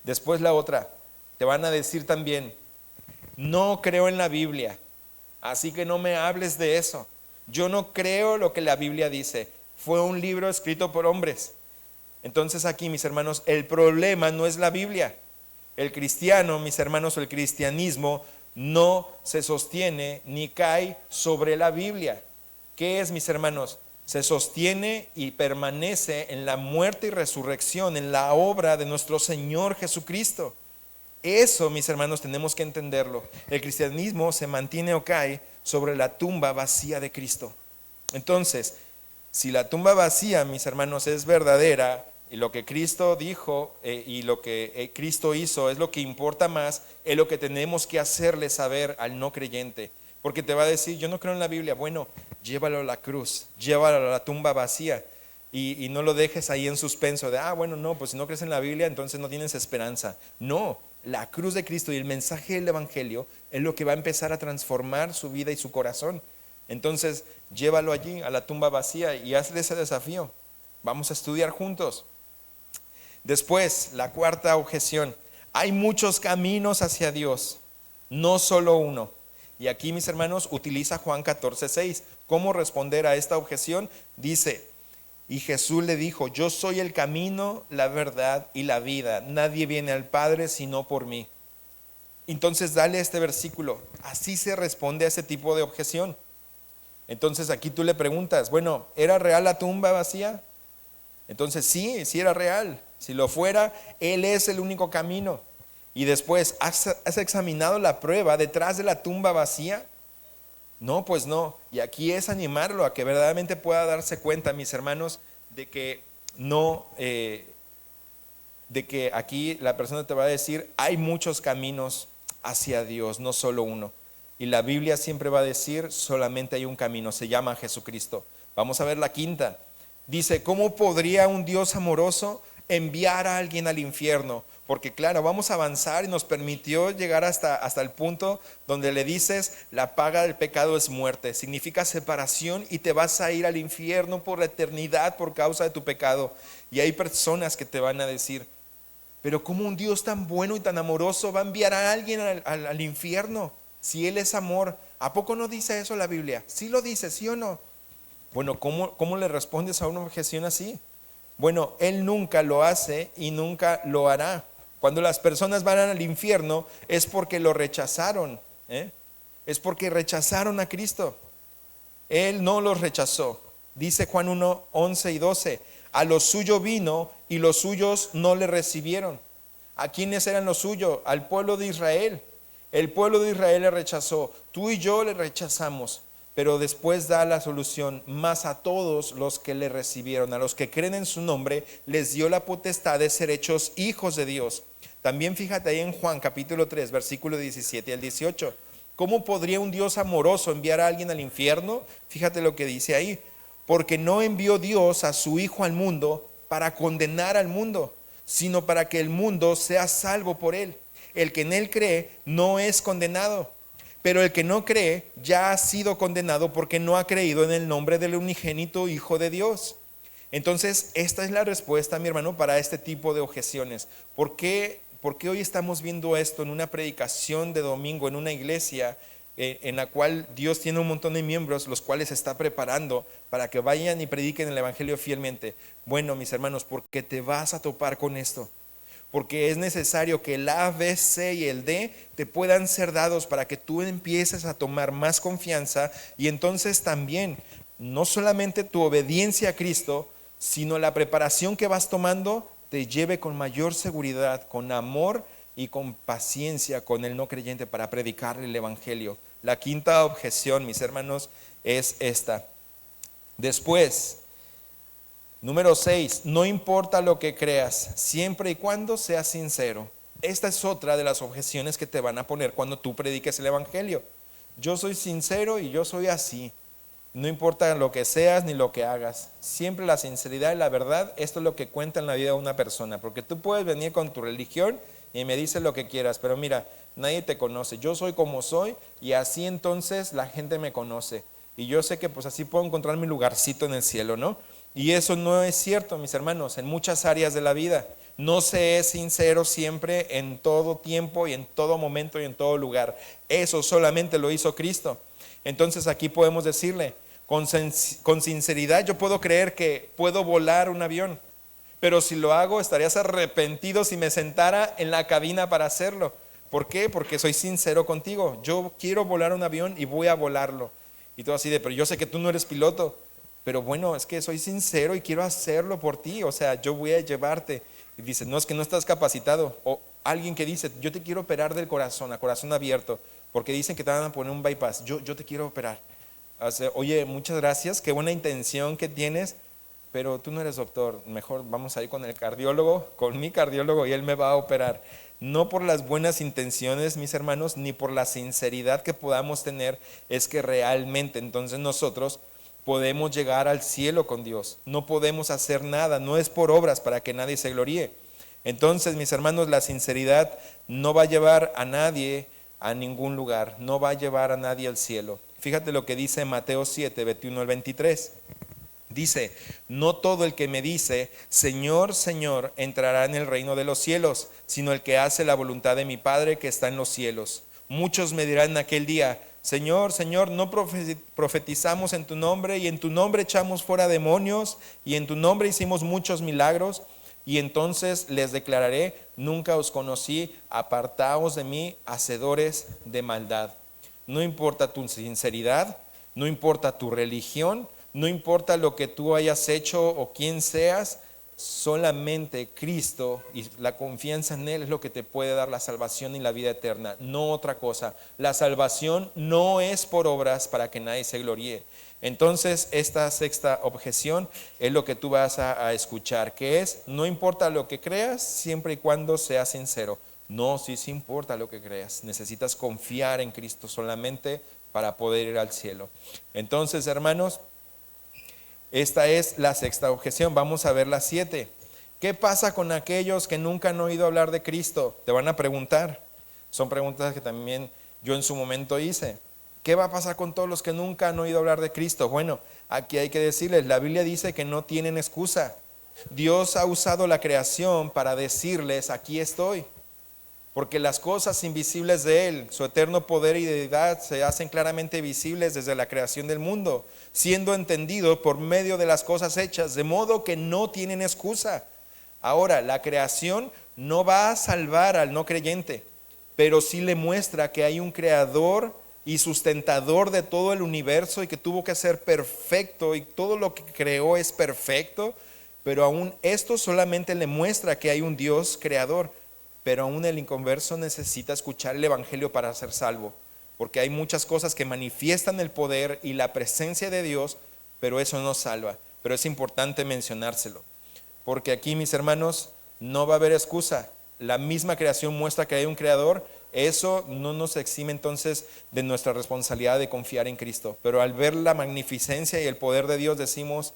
Después la otra, te van a decir también, no creo en la Biblia, así que no me hables de eso. Yo no creo lo que la Biblia dice, fue un libro escrito por hombres. Entonces aquí, mis hermanos, el problema no es la Biblia. El cristiano, mis hermanos, el cristianismo no se sostiene ni cae sobre la Biblia. ¿Qué es, mis hermanos? Se sostiene y permanece en la muerte y resurrección, en la obra de nuestro Señor Jesucristo. Eso, mis hermanos, tenemos que entenderlo. El cristianismo se mantiene o cae sobre la tumba vacía de Cristo. Entonces, si la tumba vacía, mis hermanos, es verdadera, y lo que Cristo dijo y lo que Cristo hizo es lo que importa más, es lo que tenemos que hacerle saber al no creyente. Porque te va a decir, yo no creo en la Biblia. Bueno, llévalo a la cruz, llévalo a la tumba vacía y no lo dejes ahí en suspenso de, bueno, no, pues si no crees en la Biblia, entonces no tienes esperanza. No, la cruz de Cristo y el mensaje del Evangelio es lo que va a empezar a transformar su vida y su corazón. Entonces, llévalo allí, a la tumba vacía, y hazle ese desafío. Vamos a estudiar juntos. Después, la cuarta objeción. Hay muchos caminos hacia Dios, no solo uno. Y aquí, mis hermanos, utiliza Juan 14:6. ¿Cómo responder a esta objeción? Dice, y Jesús le dijo, yo soy el camino, la verdad y la vida. Nadie viene al Padre sino por mí. Entonces, dale este versículo. Así se responde a ese tipo de objeción. Entonces, aquí tú le preguntas, bueno, ¿era real la tumba vacía? Entonces, sí era real. Si lo fuera, Él es el único camino. Y después, ¿has examinado la prueba detrás de la tumba vacía? No, pues no. Y aquí es animarlo a que verdaderamente pueda darse cuenta, mis hermanos, de que no, de que aquí la persona te va a decir, hay muchos caminos hacia Dios, no solo uno. Y la Biblia siempre va a decir, solamente hay un camino, se llama Jesucristo. Vamos a ver la quinta. Dice, ¿cómo podría un Dios amoroso enviar a alguien al infierno? Porque claro, vamos a avanzar y nos permitió llegar hasta el punto donde le dices, la paga del pecado es muerte, significa separación y te vas a ir al infierno por la eternidad por causa de tu pecado. Y hay personas que te van a decir, pero ¿cómo un Dios tan bueno y tan amoroso va a enviar a alguien al infierno? Si Él es amor, ¿a poco no dice eso la Biblia? ¿Sí lo dice, sí o no? Bueno, ¿cómo le respondes a una objeción así? Bueno, Él nunca lo hace y nunca lo hará. Cuando las personas van al infierno es porque lo rechazaron, es porque rechazaron a Cristo. Él no los rechazó. Dice Juan 1, 11 y 12, a lo suyo vino y los suyos no le recibieron. ¿A quiénes eran los suyos? Al pueblo de Israel. El pueblo de Israel le rechazó, tú y yo le rechazamos. Pero después da la solución, más a todos los que le recibieron, a los que creen en su nombre, les dio la potestad de ser hechos hijos de Dios. También fíjate ahí en Juan capítulo 3, versículo 17 al 18. ¿Cómo podría un Dios amoroso enviar a alguien al infierno? Fíjate lo que dice ahí. Porque no envió Dios a su Hijo al mundo para condenar al mundo, sino para que el mundo sea salvo por él. El que en él cree no es condenado, Pero el que no cree ya ha sido condenado porque no ha creído en el nombre del unigénito Hijo de Dios. Entonces, esta es la respuesta, mi hermano, para este tipo de objeciones. ¿Por qué hoy estamos viendo esto en una predicación de domingo, en una iglesia en la cual Dios tiene un montón de miembros, los cuales está preparando para que vayan y prediquen el evangelio fielmente? Bueno, mis hermanos, porque te vas a topar con esto. Porque es necesario que el A, B, C y el D te puedan ser dados para que tú empieces a tomar más confianza, y entonces también no solamente tu obediencia a Cristo, sino la preparación que vas tomando te lleve con mayor seguridad, con amor y con paciencia con el no creyente para predicar el evangelio. La quinta objeción, mis hermanos, es esta. Después, número 6, no importa lo que creas, siempre y cuando seas sincero. Esta es otra de las objeciones que te van a poner cuando tú prediques el evangelio. Yo soy sincero y yo soy así. No importa lo que seas ni lo que hagas. Siempre la sinceridad y la verdad, esto es lo que cuenta en la vida de una persona. Porque tú puedes venir con tu religión y me dices lo que quieras, pero mira, nadie te conoce. Yo soy como soy y así entonces la gente me conoce. Y yo sé que pues así puedo encontrar mi lugarcito en el cielo, ¿no? Y eso no es cierto, mis hermanos, en muchas áreas de la vida. No se es sincero siempre, en todo tiempo y en todo momento y en todo lugar. Eso solamente lo hizo Cristo. Entonces aquí podemos decirle, con sinceridad yo puedo creer que puedo volar un avión, pero si lo hago estarías arrepentido si me sentara en la cabina para hacerlo. ¿Por qué? Porque soy sincero contigo. Yo quiero volar un avión y voy a volarlo. Y todo así de, pero yo sé que tú no eres piloto. Pero bueno, es que soy sincero y quiero hacerlo por ti. O sea, yo voy a llevarte. Y dice, no, es que no estás capacitado. O alguien que dice, yo te quiero operar del corazón, a corazón abierto, porque dicen que te van a poner un bypass. Yo te quiero operar. O sea, oye, muchas gracias, qué buena intención que tienes, pero tú no eres doctor. Mejor vamos a ir con el cardiólogo, con mi cardiólogo, y él me va a operar. No por las buenas intenciones, mis hermanos, ni por la sinceridad que podamos tener, es que realmente entonces nosotros podemos llegar al cielo con Dios. No podemos hacer nada, no es por obras para que nadie se gloríe. Entonces, mis hermanos, la sinceridad no va a llevar a nadie a ningún lugar, no va a llevar a nadie al cielo. Fíjate lo que dice Mateo 7, 21 al 23. Dice, no todo el que me dice, Señor, Señor, entrará en el reino de los cielos, sino el que hace la voluntad de mi Padre que está en los cielos. Muchos me dirán en aquel día, Señor, Señor, no profetizamos en tu nombre, y en tu nombre echamos fuera demonios, y en tu nombre hicimos muchos milagros. Y entonces les declararé, nunca os conocí, apartaos de mí, hacedores de maldad. No importa tu sinceridad, no importa tu religión, no importa lo que tú hayas hecho o quién seas, solamente Cristo y la confianza en Él es lo que te puede dar la salvación y la vida eterna, no otra cosa. La salvación no es por obras para que nadie se gloríe. Entonces, esta sexta objeción es lo que tú vas a escuchar, que es, no importa lo que creas, siempre y cuando seas sincero. No, sí importa lo que creas. Necesitas confiar en Cristo solamente para poder ir al cielo. Entonces, hermanos, esta es la sexta objeción. Vamos a ver la 7. ¿Qué pasa con aquellos que nunca han oído hablar de Cristo? Te van a preguntar. Son preguntas que también yo en su momento hice. ¿Qué va a pasar con todos los que nunca han oído hablar de Cristo? Bueno, aquí hay que decirles, la Biblia dice que no tienen excusa. Dios ha usado la creación para decirles, aquí estoy. Porque las cosas invisibles de Él, su eterno poder y deidad, se hacen claramente visibles desde la creación del mundo, siendo entendido por medio de las cosas hechas, de modo que no tienen excusa. Ahora, la creación no va a salvar al no creyente, pero sí le muestra que hay un creador y sustentador de todo el universo y que tuvo que ser perfecto y todo lo que creó es perfecto, pero aún esto solamente le muestra que hay un Dios creador. Pero aún el inconverso necesita escuchar el evangelio para ser salvo, porque hay muchas cosas que manifiestan el poder y la presencia de Dios, pero eso no salva. Pero es importante mencionárselo, porque aquí, mis hermanos, no va a haber excusa. La misma creación muestra que hay un creador. Eso no nos exime entonces de nuestra responsabilidad de confiar en Cristo, pero al ver la magnificencia y el poder de Dios decimos,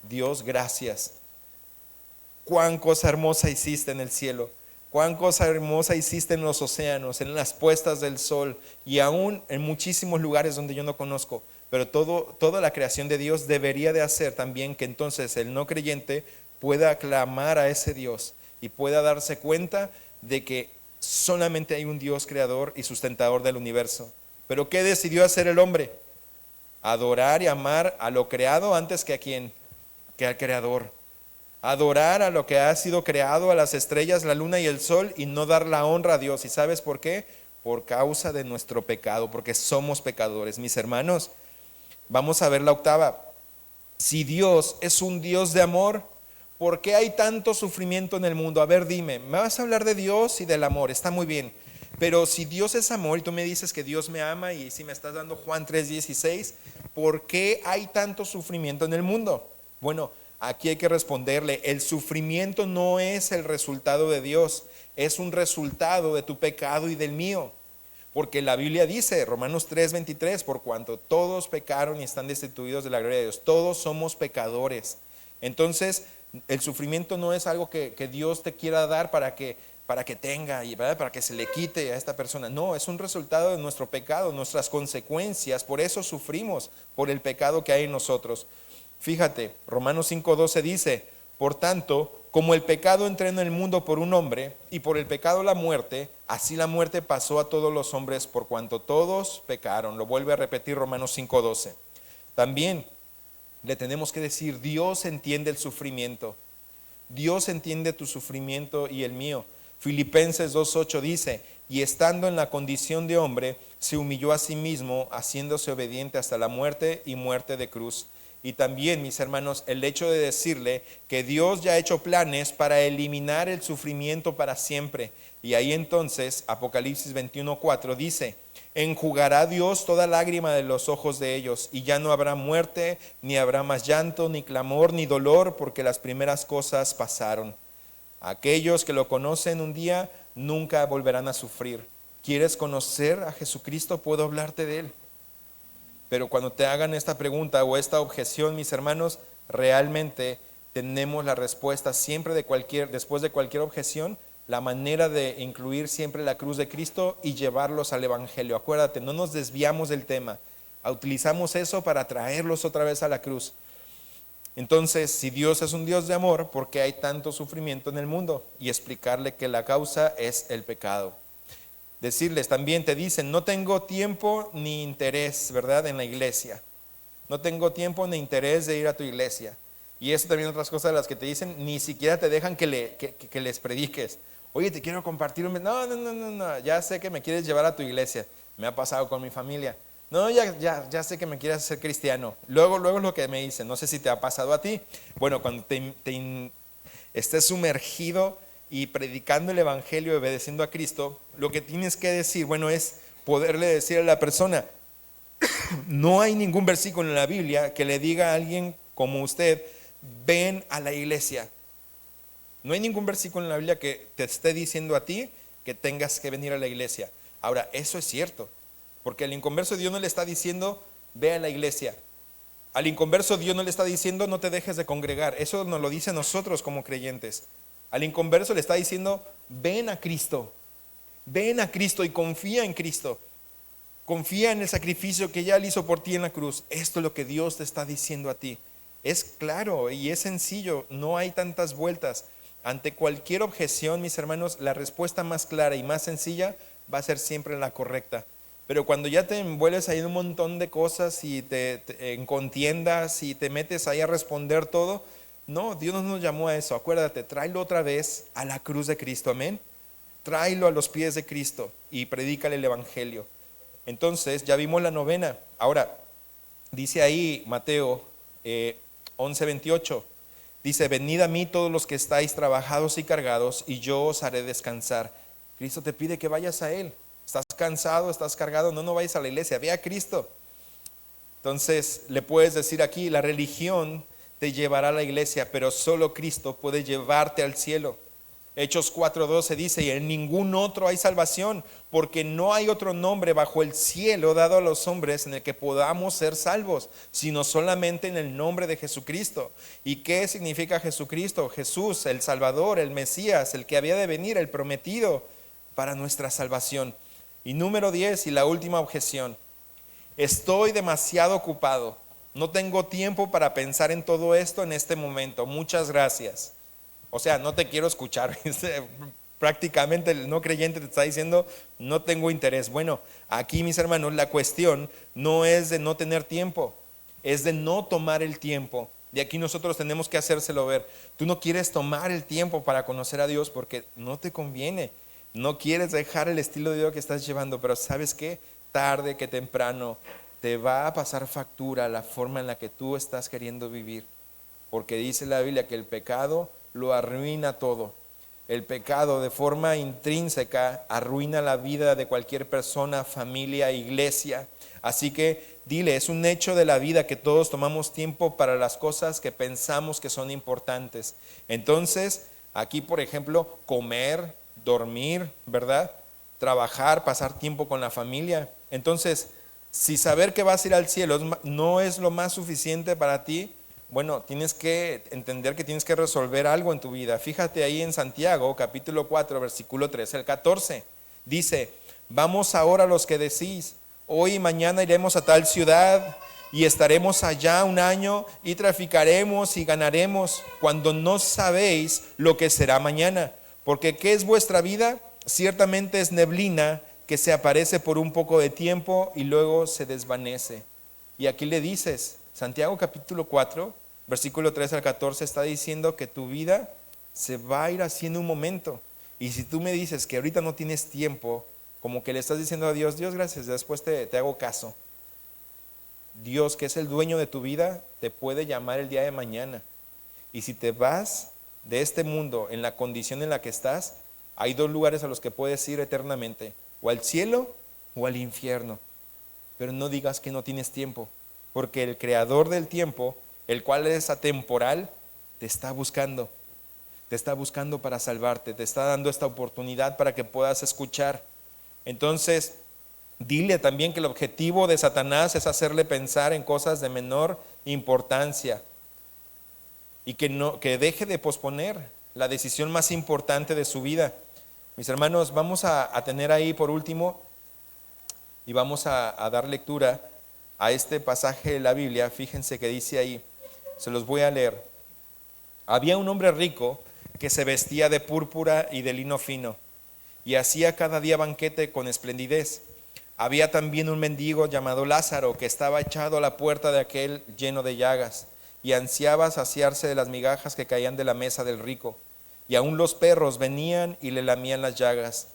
Dios, gracias. Cuán cosa hermosa hiciste en el cielo. cuán cosa hermosa hiciste en los océanos, en las puestas del sol y aún en muchísimos lugares donde yo no conozco. Pero toda la creación de Dios debería de hacer también que entonces el no creyente pueda aclamar a ese Dios y pueda darse cuenta de que solamente hay un Dios creador y sustentador del universo. Pero ¿qué decidió hacer el hombre? Adorar y amar a lo creado antes que a quién, que al creador. Adorar a lo que ha sido creado, a las estrellas, la luna y el sol, y no dar la honra a Dios. ¿Y sabes por qué? Por causa de nuestro pecado, porque somos pecadores. Mis hermanos, vamos a ver la octava. Si Dios es un Dios de amor, ¿por qué hay tanto sufrimiento en el mundo? A ver, dime, me vas a hablar de Dios y del amor, está muy bien. Pero si Dios es amor y tú me dices que Dios me ama y si me estás dando Juan 3:16, ¿por qué hay tanto sufrimiento en el mundo? Bueno, aquí hay que responderle, el sufrimiento no es el resultado de Dios, es un resultado de tu pecado y del mío. Porque la Biblia dice, Romanos 3:23, por cuanto todos pecaron y están destituidos de la gloria de Dios, todos somos pecadores. Entonces, el sufrimiento no es algo que Dios te quiera dar para que tenga y para que se le quite a esta persona. No, es un resultado de nuestro pecado, nuestras consecuencias. Por eso sufrimos, por el pecado que hay en nosotros. Fíjate, Romanos 5:12 dice, por tanto, como el pecado entró en el mundo por un hombre, y por el pecado la muerte, así la muerte pasó a todos los hombres por cuanto todos pecaron. Lo vuelve a repetir Romanos 5:12. También le tenemos que decir, Dios entiende el sufrimiento. Dios entiende tu sufrimiento y el mío. Filipenses 2:8 dice, y estando en la condición de hombre, se humilló a sí mismo, haciéndose obediente hasta la muerte y muerte de cruz. Y también, mis hermanos, el hecho de decirle que Dios ya ha hecho planes para eliminar el sufrimiento para siempre. Y ahí entonces, Apocalipsis 21:4 dice, enjugará Dios toda lágrima de los ojos de ellos, y ya no habrá muerte, ni habrá más llanto, ni clamor, ni dolor, porque las primeras cosas pasaron. Aquellos que lo conocen un día nunca volverán a sufrir. ¿Quieres conocer a Jesucristo? Puedo hablarte de Él. Pero cuando te hagan esta pregunta o esta objeción, mis hermanos, realmente tenemos la respuesta siempre después de cualquier objeción, la manera de incluir siempre la cruz de Cristo y llevarlos al Evangelio. Acuérdate, no nos desviamos del tema. Utilizamos eso para traerlos otra vez a la cruz. Entonces, si Dios es un Dios de amor, ¿por qué hay tanto sufrimiento en el mundo? Y explicarle que la causa es el pecado. Decirles también, te dicen, no tengo tiempo ni interés, ¿verdad? En la iglesia. No tengo tiempo ni interés de ir a tu iglesia. Y eso también otras cosas de las que te dicen, ni siquiera te dejan que les prediques. Oye, te quiero compartir un... No, ya sé que me quieres llevar a tu iglesia. Me ha pasado con mi familia. No, ya sé que me quieres hacer cristiano. Luego es lo que me dicen. No sé si te ha pasado a ti. Bueno, cuando estés sumergido y predicando el evangelio y obedeciendo a Cristo, lo que tienes que decir, bueno, es poderle decir a la persona, no hay ningún versículo en la Biblia que le diga a alguien como usted, ven a la iglesia. No hay ningún versículo en la Biblia que te esté diciendo a ti que tengas que venir a la iglesia. Ahora, eso es cierto, porque al inconverso Dios no le está diciendo, ve a la iglesia. Al inconverso Dios no le está diciendo, no te dejes de congregar. Eso nos lo dice a nosotros como creyentes. Al inconverso le está diciendo, ven a Cristo y confía en Cristo. Confía en el sacrificio que ya Él hizo por ti en la cruz. Esto es lo que Dios te está diciendo a ti. Es claro y es sencillo, no hay tantas vueltas. Ante cualquier objeción, mis hermanos, la respuesta más clara y más sencilla va a ser siempre la correcta. Pero cuando ya te envuelves ahí en un montón de cosas y en contiendas y te metes ahí a responder todo, no, Dios no nos llamó a eso. Acuérdate, tráelo otra vez a la cruz de Cristo, amén. Tráelo a los pies de Cristo y predícale el evangelio. Entonces, ya vimos la novena. Ahora, dice ahí Mateo 11:28, dice, venid a mí todos los que estáis trabajados y cargados, y yo os haré descansar. Cristo te pide que vayas a Él. ¿Estás cansado? ¿Estás cargado? No vayas a la iglesia, ve a Cristo. Entonces, le puedes decir aquí, la religión te llevará a la iglesia, pero solo Cristo puede llevarte al cielo. Hechos 4:12 dice, y en ningún otro hay salvación, porque no hay otro nombre bajo el cielo dado a los hombres en el que podamos ser salvos, sino solamente en el nombre de Jesucristo. ¿Y qué significa Jesucristo? Jesús, el Salvador, el Mesías, el que había de venir, el prometido para nuestra salvación. Y número 10, y la última objeción: estoy demasiado ocupado, no tengo tiempo para pensar en todo esto en este momento, muchas gracias. O sea, no te quiero escuchar. Prácticamente el no creyente te está diciendo, no tengo interés. Bueno, aquí, mis hermanos, la cuestión no es de no tener tiempo, es de no tomar el tiempo. Y aquí nosotros tenemos que hacérselo ver. Tú no quieres tomar el tiempo para conocer a Dios porque no te conviene. No quieres dejar el estilo de vida que estás llevando, pero ¿sabes qué? Tarde que temprano te va a pasar factura la forma en la que tú estás queriendo vivir. Porque dice la Biblia que el pecado lo arruina todo. El pecado de forma intrínseca arruina la vida de cualquier persona, familia, iglesia. Así que dile, es un hecho de la vida que todos tomamos tiempo para las cosas que pensamos que son importantes. Entonces, aquí por ejemplo, comer, dormir, ¿verdad? Trabajar, pasar tiempo con la familia. Entonces, si saber que vas a ir al cielo no es lo más suficiente para ti, bueno, tienes que entender que tienes que resolver algo en tu vida. Fíjate ahí en Santiago, capítulo 4, versículo 13 al 14. Dice, vamos ahora los que decís, hoy y mañana iremos a tal ciudad y estaremos allá un año y traficaremos y ganaremos, cuando no sabéis lo que será mañana. Porque ¿qué es vuestra vida? Ciertamente es neblina que se aparece por un poco de tiempo y luego se desvanece. Y aquí le dices, Santiago capítulo 4, versículo 13 al 14 está diciendo que tu vida se va a ir así en un momento. Y si tú me dices que ahorita no tienes tiempo, como que le estás diciendo a Dios, Dios gracias, después te hago caso. Dios, que es el dueño de tu vida, te puede llamar el día de mañana. Y si te vas de este mundo en la condición en la que estás, hay dos lugares a los que puedes ir eternamente, o al cielo o al infierno. Pero no digas que no tienes tiempo, porque el creador del tiempo, el cual es atemporal, te está buscando para salvarte, te está dando esta oportunidad para que puedas escuchar. Entonces, dile también que el objetivo de Satanás es hacerle pensar en cosas de menor importancia y que deje de posponer la decisión más importante de su vida. Mis hermanos, vamos a tener ahí por último y vamos a dar lectura a este pasaje de la Biblia. Fíjense que dice ahí, se los voy a leer. Había un hombre rico que se vestía de púrpura y de lino fino y hacía cada día banquete con esplendidez. Había también un mendigo llamado Lázaro que estaba echado a la puerta de aquel lleno de llagas y ansiaba saciarse de las migajas que caían de la mesa del rico. Y aún los perros venían y le lamían las llagas.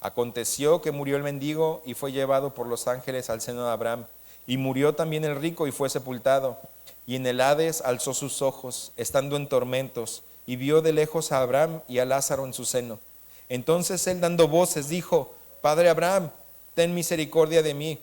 Aconteció que murió el mendigo y fue llevado por los ángeles al seno de Abraham. Y murió también el rico y fue sepultado. Y en el Hades alzó sus ojos, estando en tormentos, y vio de lejos a Abraham y a Lázaro en su seno. Entonces él, dando voces, dijo, Padre Abraham, ten misericordia de mí,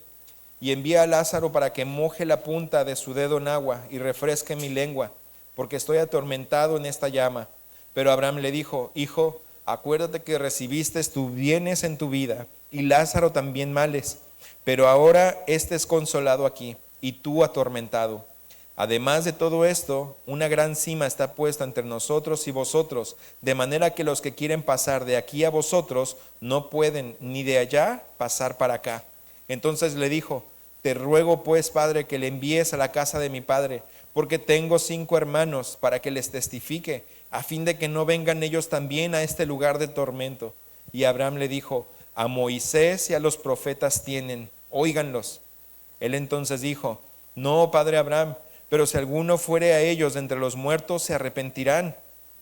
y envía a Lázaro para que moje la punta de su dedo en agua y refresque mi lengua, porque estoy atormentado en esta llama. Pero Abraham le dijo, Hijo, acuérdate que recibiste tus bienes en tu vida, y Lázaro también males, pero ahora éste es consolado aquí, y tú atormentado. Además de todo esto, una gran sima está puesta entre nosotros y vosotros, de manera que los que quieren pasar de aquí a vosotros no pueden, ni de allá pasar para acá. Entonces le dijo, te ruego pues, Padre, que le envíes a la casa de mi padre, porque tengo 5 hermanos, para que les testifique, a fin de que no vengan ellos también a este lugar de tormento. Y Abraham le dijo, a Moisés y a los profetas tienen, óiganlos. Él entonces dijo, no, Padre Abraham, pero si alguno fuere a ellos de entre los muertos, se arrepentirán.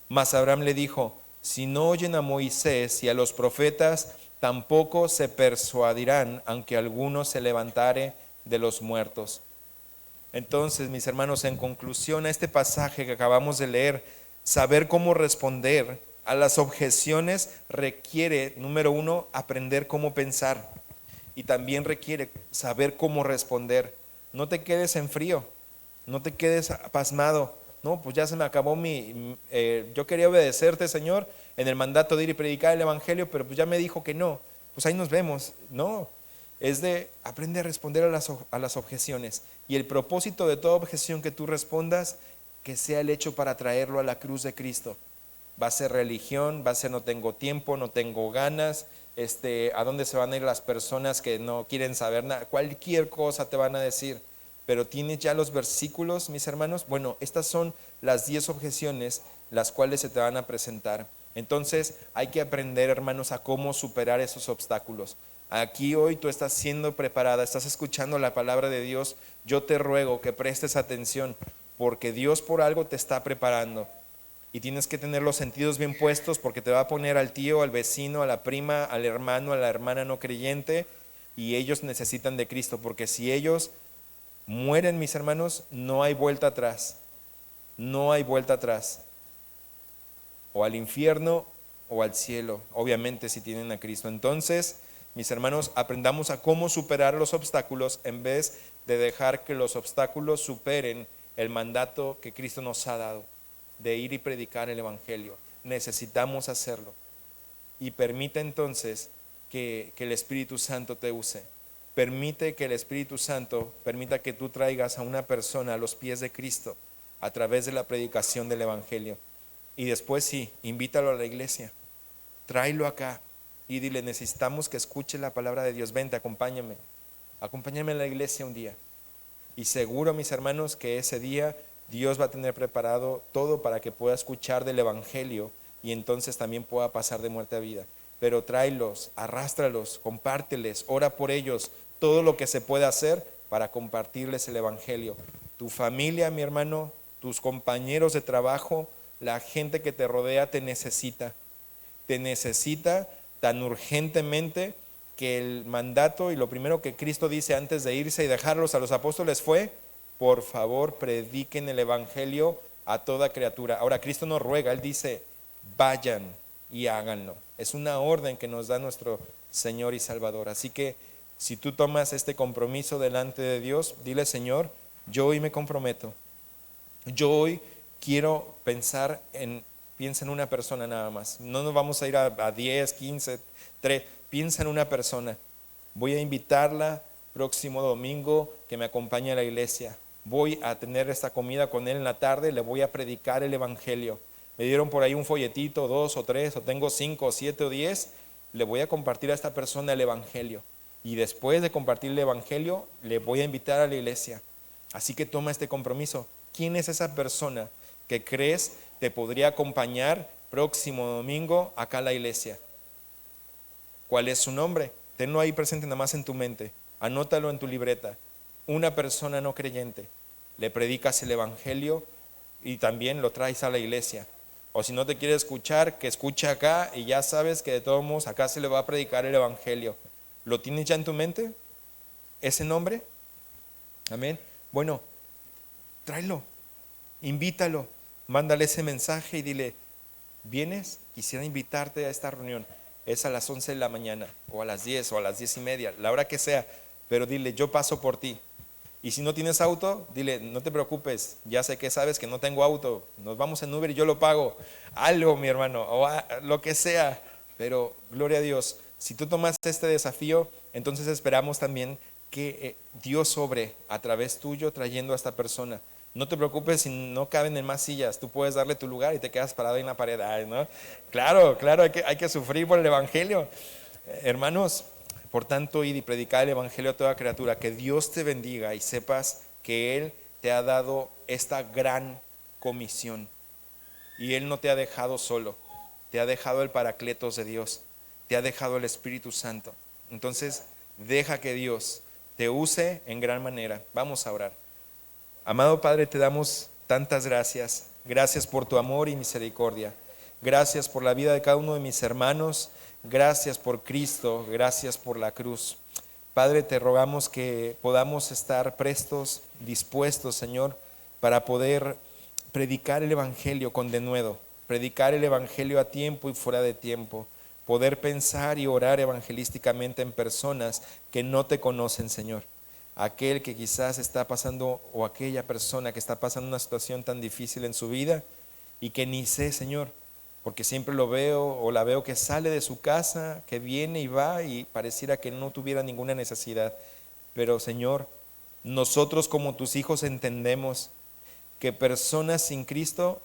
Mas Abraham le dijo, si no oyen a Moisés y a los profetas, tampoco se persuadirán, aunque alguno se levantare de los muertos. Entonces, mis hermanos, en conclusión a este pasaje que acabamos de leer, saber cómo responder a las objeciones requiere, número 1, aprender cómo pensar, y también requiere saber cómo responder. No te quedes en frío, no te quedes pasmado, no, pues ya se me acabó yo quería obedecerte, Señor, en el mandato de ir y predicar el evangelio, pero pues ya me dijo que no, pues ahí nos vemos. No, es de aprender a responder a las objeciones, y el propósito de toda objeción que tú respondas, que sea el hecho para traerlo a la cruz de Cristo. Va a ser religión, va a ser no tengo tiempo, no tengo ganas, a dónde se van a ir las personas que no quieren saber nada, cualquier cosa te van a decir. Pero tienes ya los versículos, mis hermanos. Bueno, estas son las 10 objeciones las cuales se te van a presentar. Entonces hay que aprender, hermanos, a cómo superar esos obstáculos. Aquí hoy tú estás siendo preparada, estás escuchando la palabra de Dios. Yo te ruego que prestes atención, porque Dios por algo te está preparando. Y tienes que tener los sentidos bien puestos, porque te va a poner al tío, al vecino, a la prima, al hermano, a la hermana no creyente, y ellos necesitan de Cristo, porque si ellos mueren, mis hermanos, no hay vuelta atrás. No hay vuelta atrás. O al infierno o al cielo, obviamente si tienen a Cristo. Entonces, mis hermanos, aprendamos a cómo superar los obstáculos en vez de dejar que los obstáculos superen el mandato que Cristo nos ha dado de ir y predicar el evangelio. Necesitamos hacerlo. Y permite entonces que el Espíritu Santo te use. Permite que el Espíritu Santo permita que tú traigas a una persona a los pies de Cristo a través de la predicación del evangelio. Y después sí, invítalo a la iglesia, tráelo acá y dile, necesitamos que escuche la palabra de Dios. Vente, acompáñame a la iglesia un día. Y seguro, mis hermanos, que ese día Dios va a tener preparado todo para que pueda escuchar del evangelio y entonces también pueda pasar de muerte a vida. Pero tráelos, arrástralos, compárteles, ora por ellos, todo lo que se pueda hacer para compartirles el evangelio. Tu familia, mi hermano, tus compañeros de trabajo, la gente que te rodea te necesita tan urgentemente que el mandato y lo primero que Cristo dice antes de irse y dejarlos a los apóstoles fue: por favor, prediquen el evangelio a toda criatura. Ahora, Cristo nos ruega, Él dice, vayan y háganlo. Es una orden que nos da nuestro Señor y Salvador. Así que si tú tomas este compromiso delante de Dios, dile: Señor, yo hoy me comprometo. Yo hoy quiero piensa en una persona nada más. No nos vamos a ir a 10, 15, 3. Piensa en una persona. Voy a invitarla próximo domingo que me acompañe a la iglesia. Voy a tener esta comida con él en la tarde, le voy a predicar el evangelio. Me dieron por ahí un folletito, 2 o 3, o tengo 5 o 7 o 10. Le voy a compartir a esta persona el evangelio. Y después de compartir el evangelio, le voy a invitar a la iglesia. Así que toma este compromiso. ¿Quién es esa persona que crees te podría acompañar próximo domingo acá a la iglesia? ¿Cuál es su nombre? Tenlo ahí presente nada más en tu mente. Anótalo en tu libreta. Una persona no creyente. Le predicas el evangelio y también lo traes a la iglesia. O si no te quiere escuchar, que escuche acá y ya sabes que de todos modos acá se le va a predicar el evangelio. ¿Lo tienes ya en tu mente? ¿Ese nombre? Amén. Bueno, tráelo, invítalo, mándale ese mensaje y dile: ¿vienes? Quisiera invitarte a esta reunión. Es a las 11 de la mañana, o a las 10, o a las 10:30, la hora que sea, pero dile: yo paso por ti. Y si no tienes auto, dile: no te preocupes, ya sé que sabes que no tengo auto, nos vamos en Uber y yo lo pago. Algo, mi hermano, o lo que sea. Pero gloria a Dios, si tú tomaste este desafío, entonces esperamos también que Dios obre a través tuyo trayendo a esta persona. No te preocupes si no caben en más sillas, tú puedes darle tu lugar y te quedas parado en la pared. Ay, ¿no? Claro, hay que sufrir por el evangelio. Hermanos, por tanto, id y predicad el evangelio a toda criatura. Que Dios te bendiga y sepas que Él te ha dado esta gran comisión. Y Él no te ha dejado solo, te ha dejado el Paracletos de Dios, te ha dejado el Espíritu Santo. Entonces, deja que Dios te use en gran manera. Vamos a orar. Amado Padre, te damos tantas gracias. Gracias por tu amor y misericordia. Gracias por la vida de cada uno de mis hermanos. Gracias por Cristo. Gracias por la cruz. Padre, te rogamos que podamos estar prestos, dispuestos, Señor, para poder predicar el evangelio con denuedo, predicar el evangelio a tiempo y fuera de tiempo, poder pensar y orar evangelísticamente en personas que no te conocen, Señor. aquel que quizás está pasando o aquella persona que está pasando una situación tan difícil en su vida y que ni sé, Señor, porque siempre lo veo o la veo que sale de su casa, que viene y va y pareciera que no tuviera ninguna necesidad. Pero Señor, nosotros como tus hijos entendemos que personas sin Cristo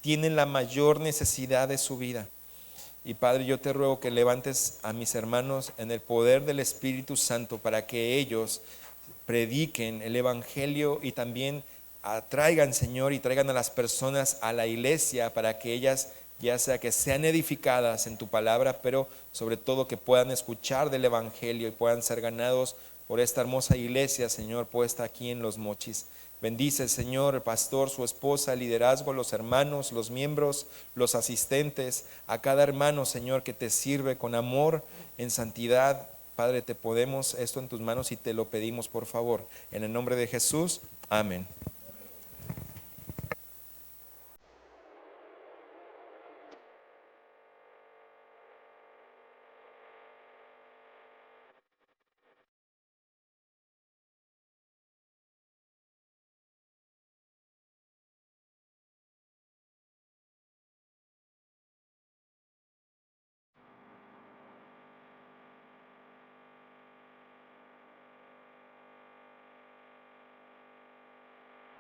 tienen la mayor necesidad de su vida. Y Padre, yo te ruego que levantes a mis hermanos en el poder del Espíritu Santo para que ellos prediquen el Evangelio y también atraigan, Señor, y traigan a las personas a la iglesia para que ellas, ya sea que sean edificadas en tu palabra, pero sobre todo que puedan escuchar del Evangelio y puedan ser ganados por esta hermosa iglesia, Señor, puesta aquí en Los Mochis. Bendice, Señor, el pastor, su esposa, el liderazgo, los hermanos, los miembros, los asistentes, a cada hermano, Señor, que te sirve con amor, en santidad. Padre, te podemos esto en tus manos y te lo pedimos, por favor. En el nombre de Jesús, amén.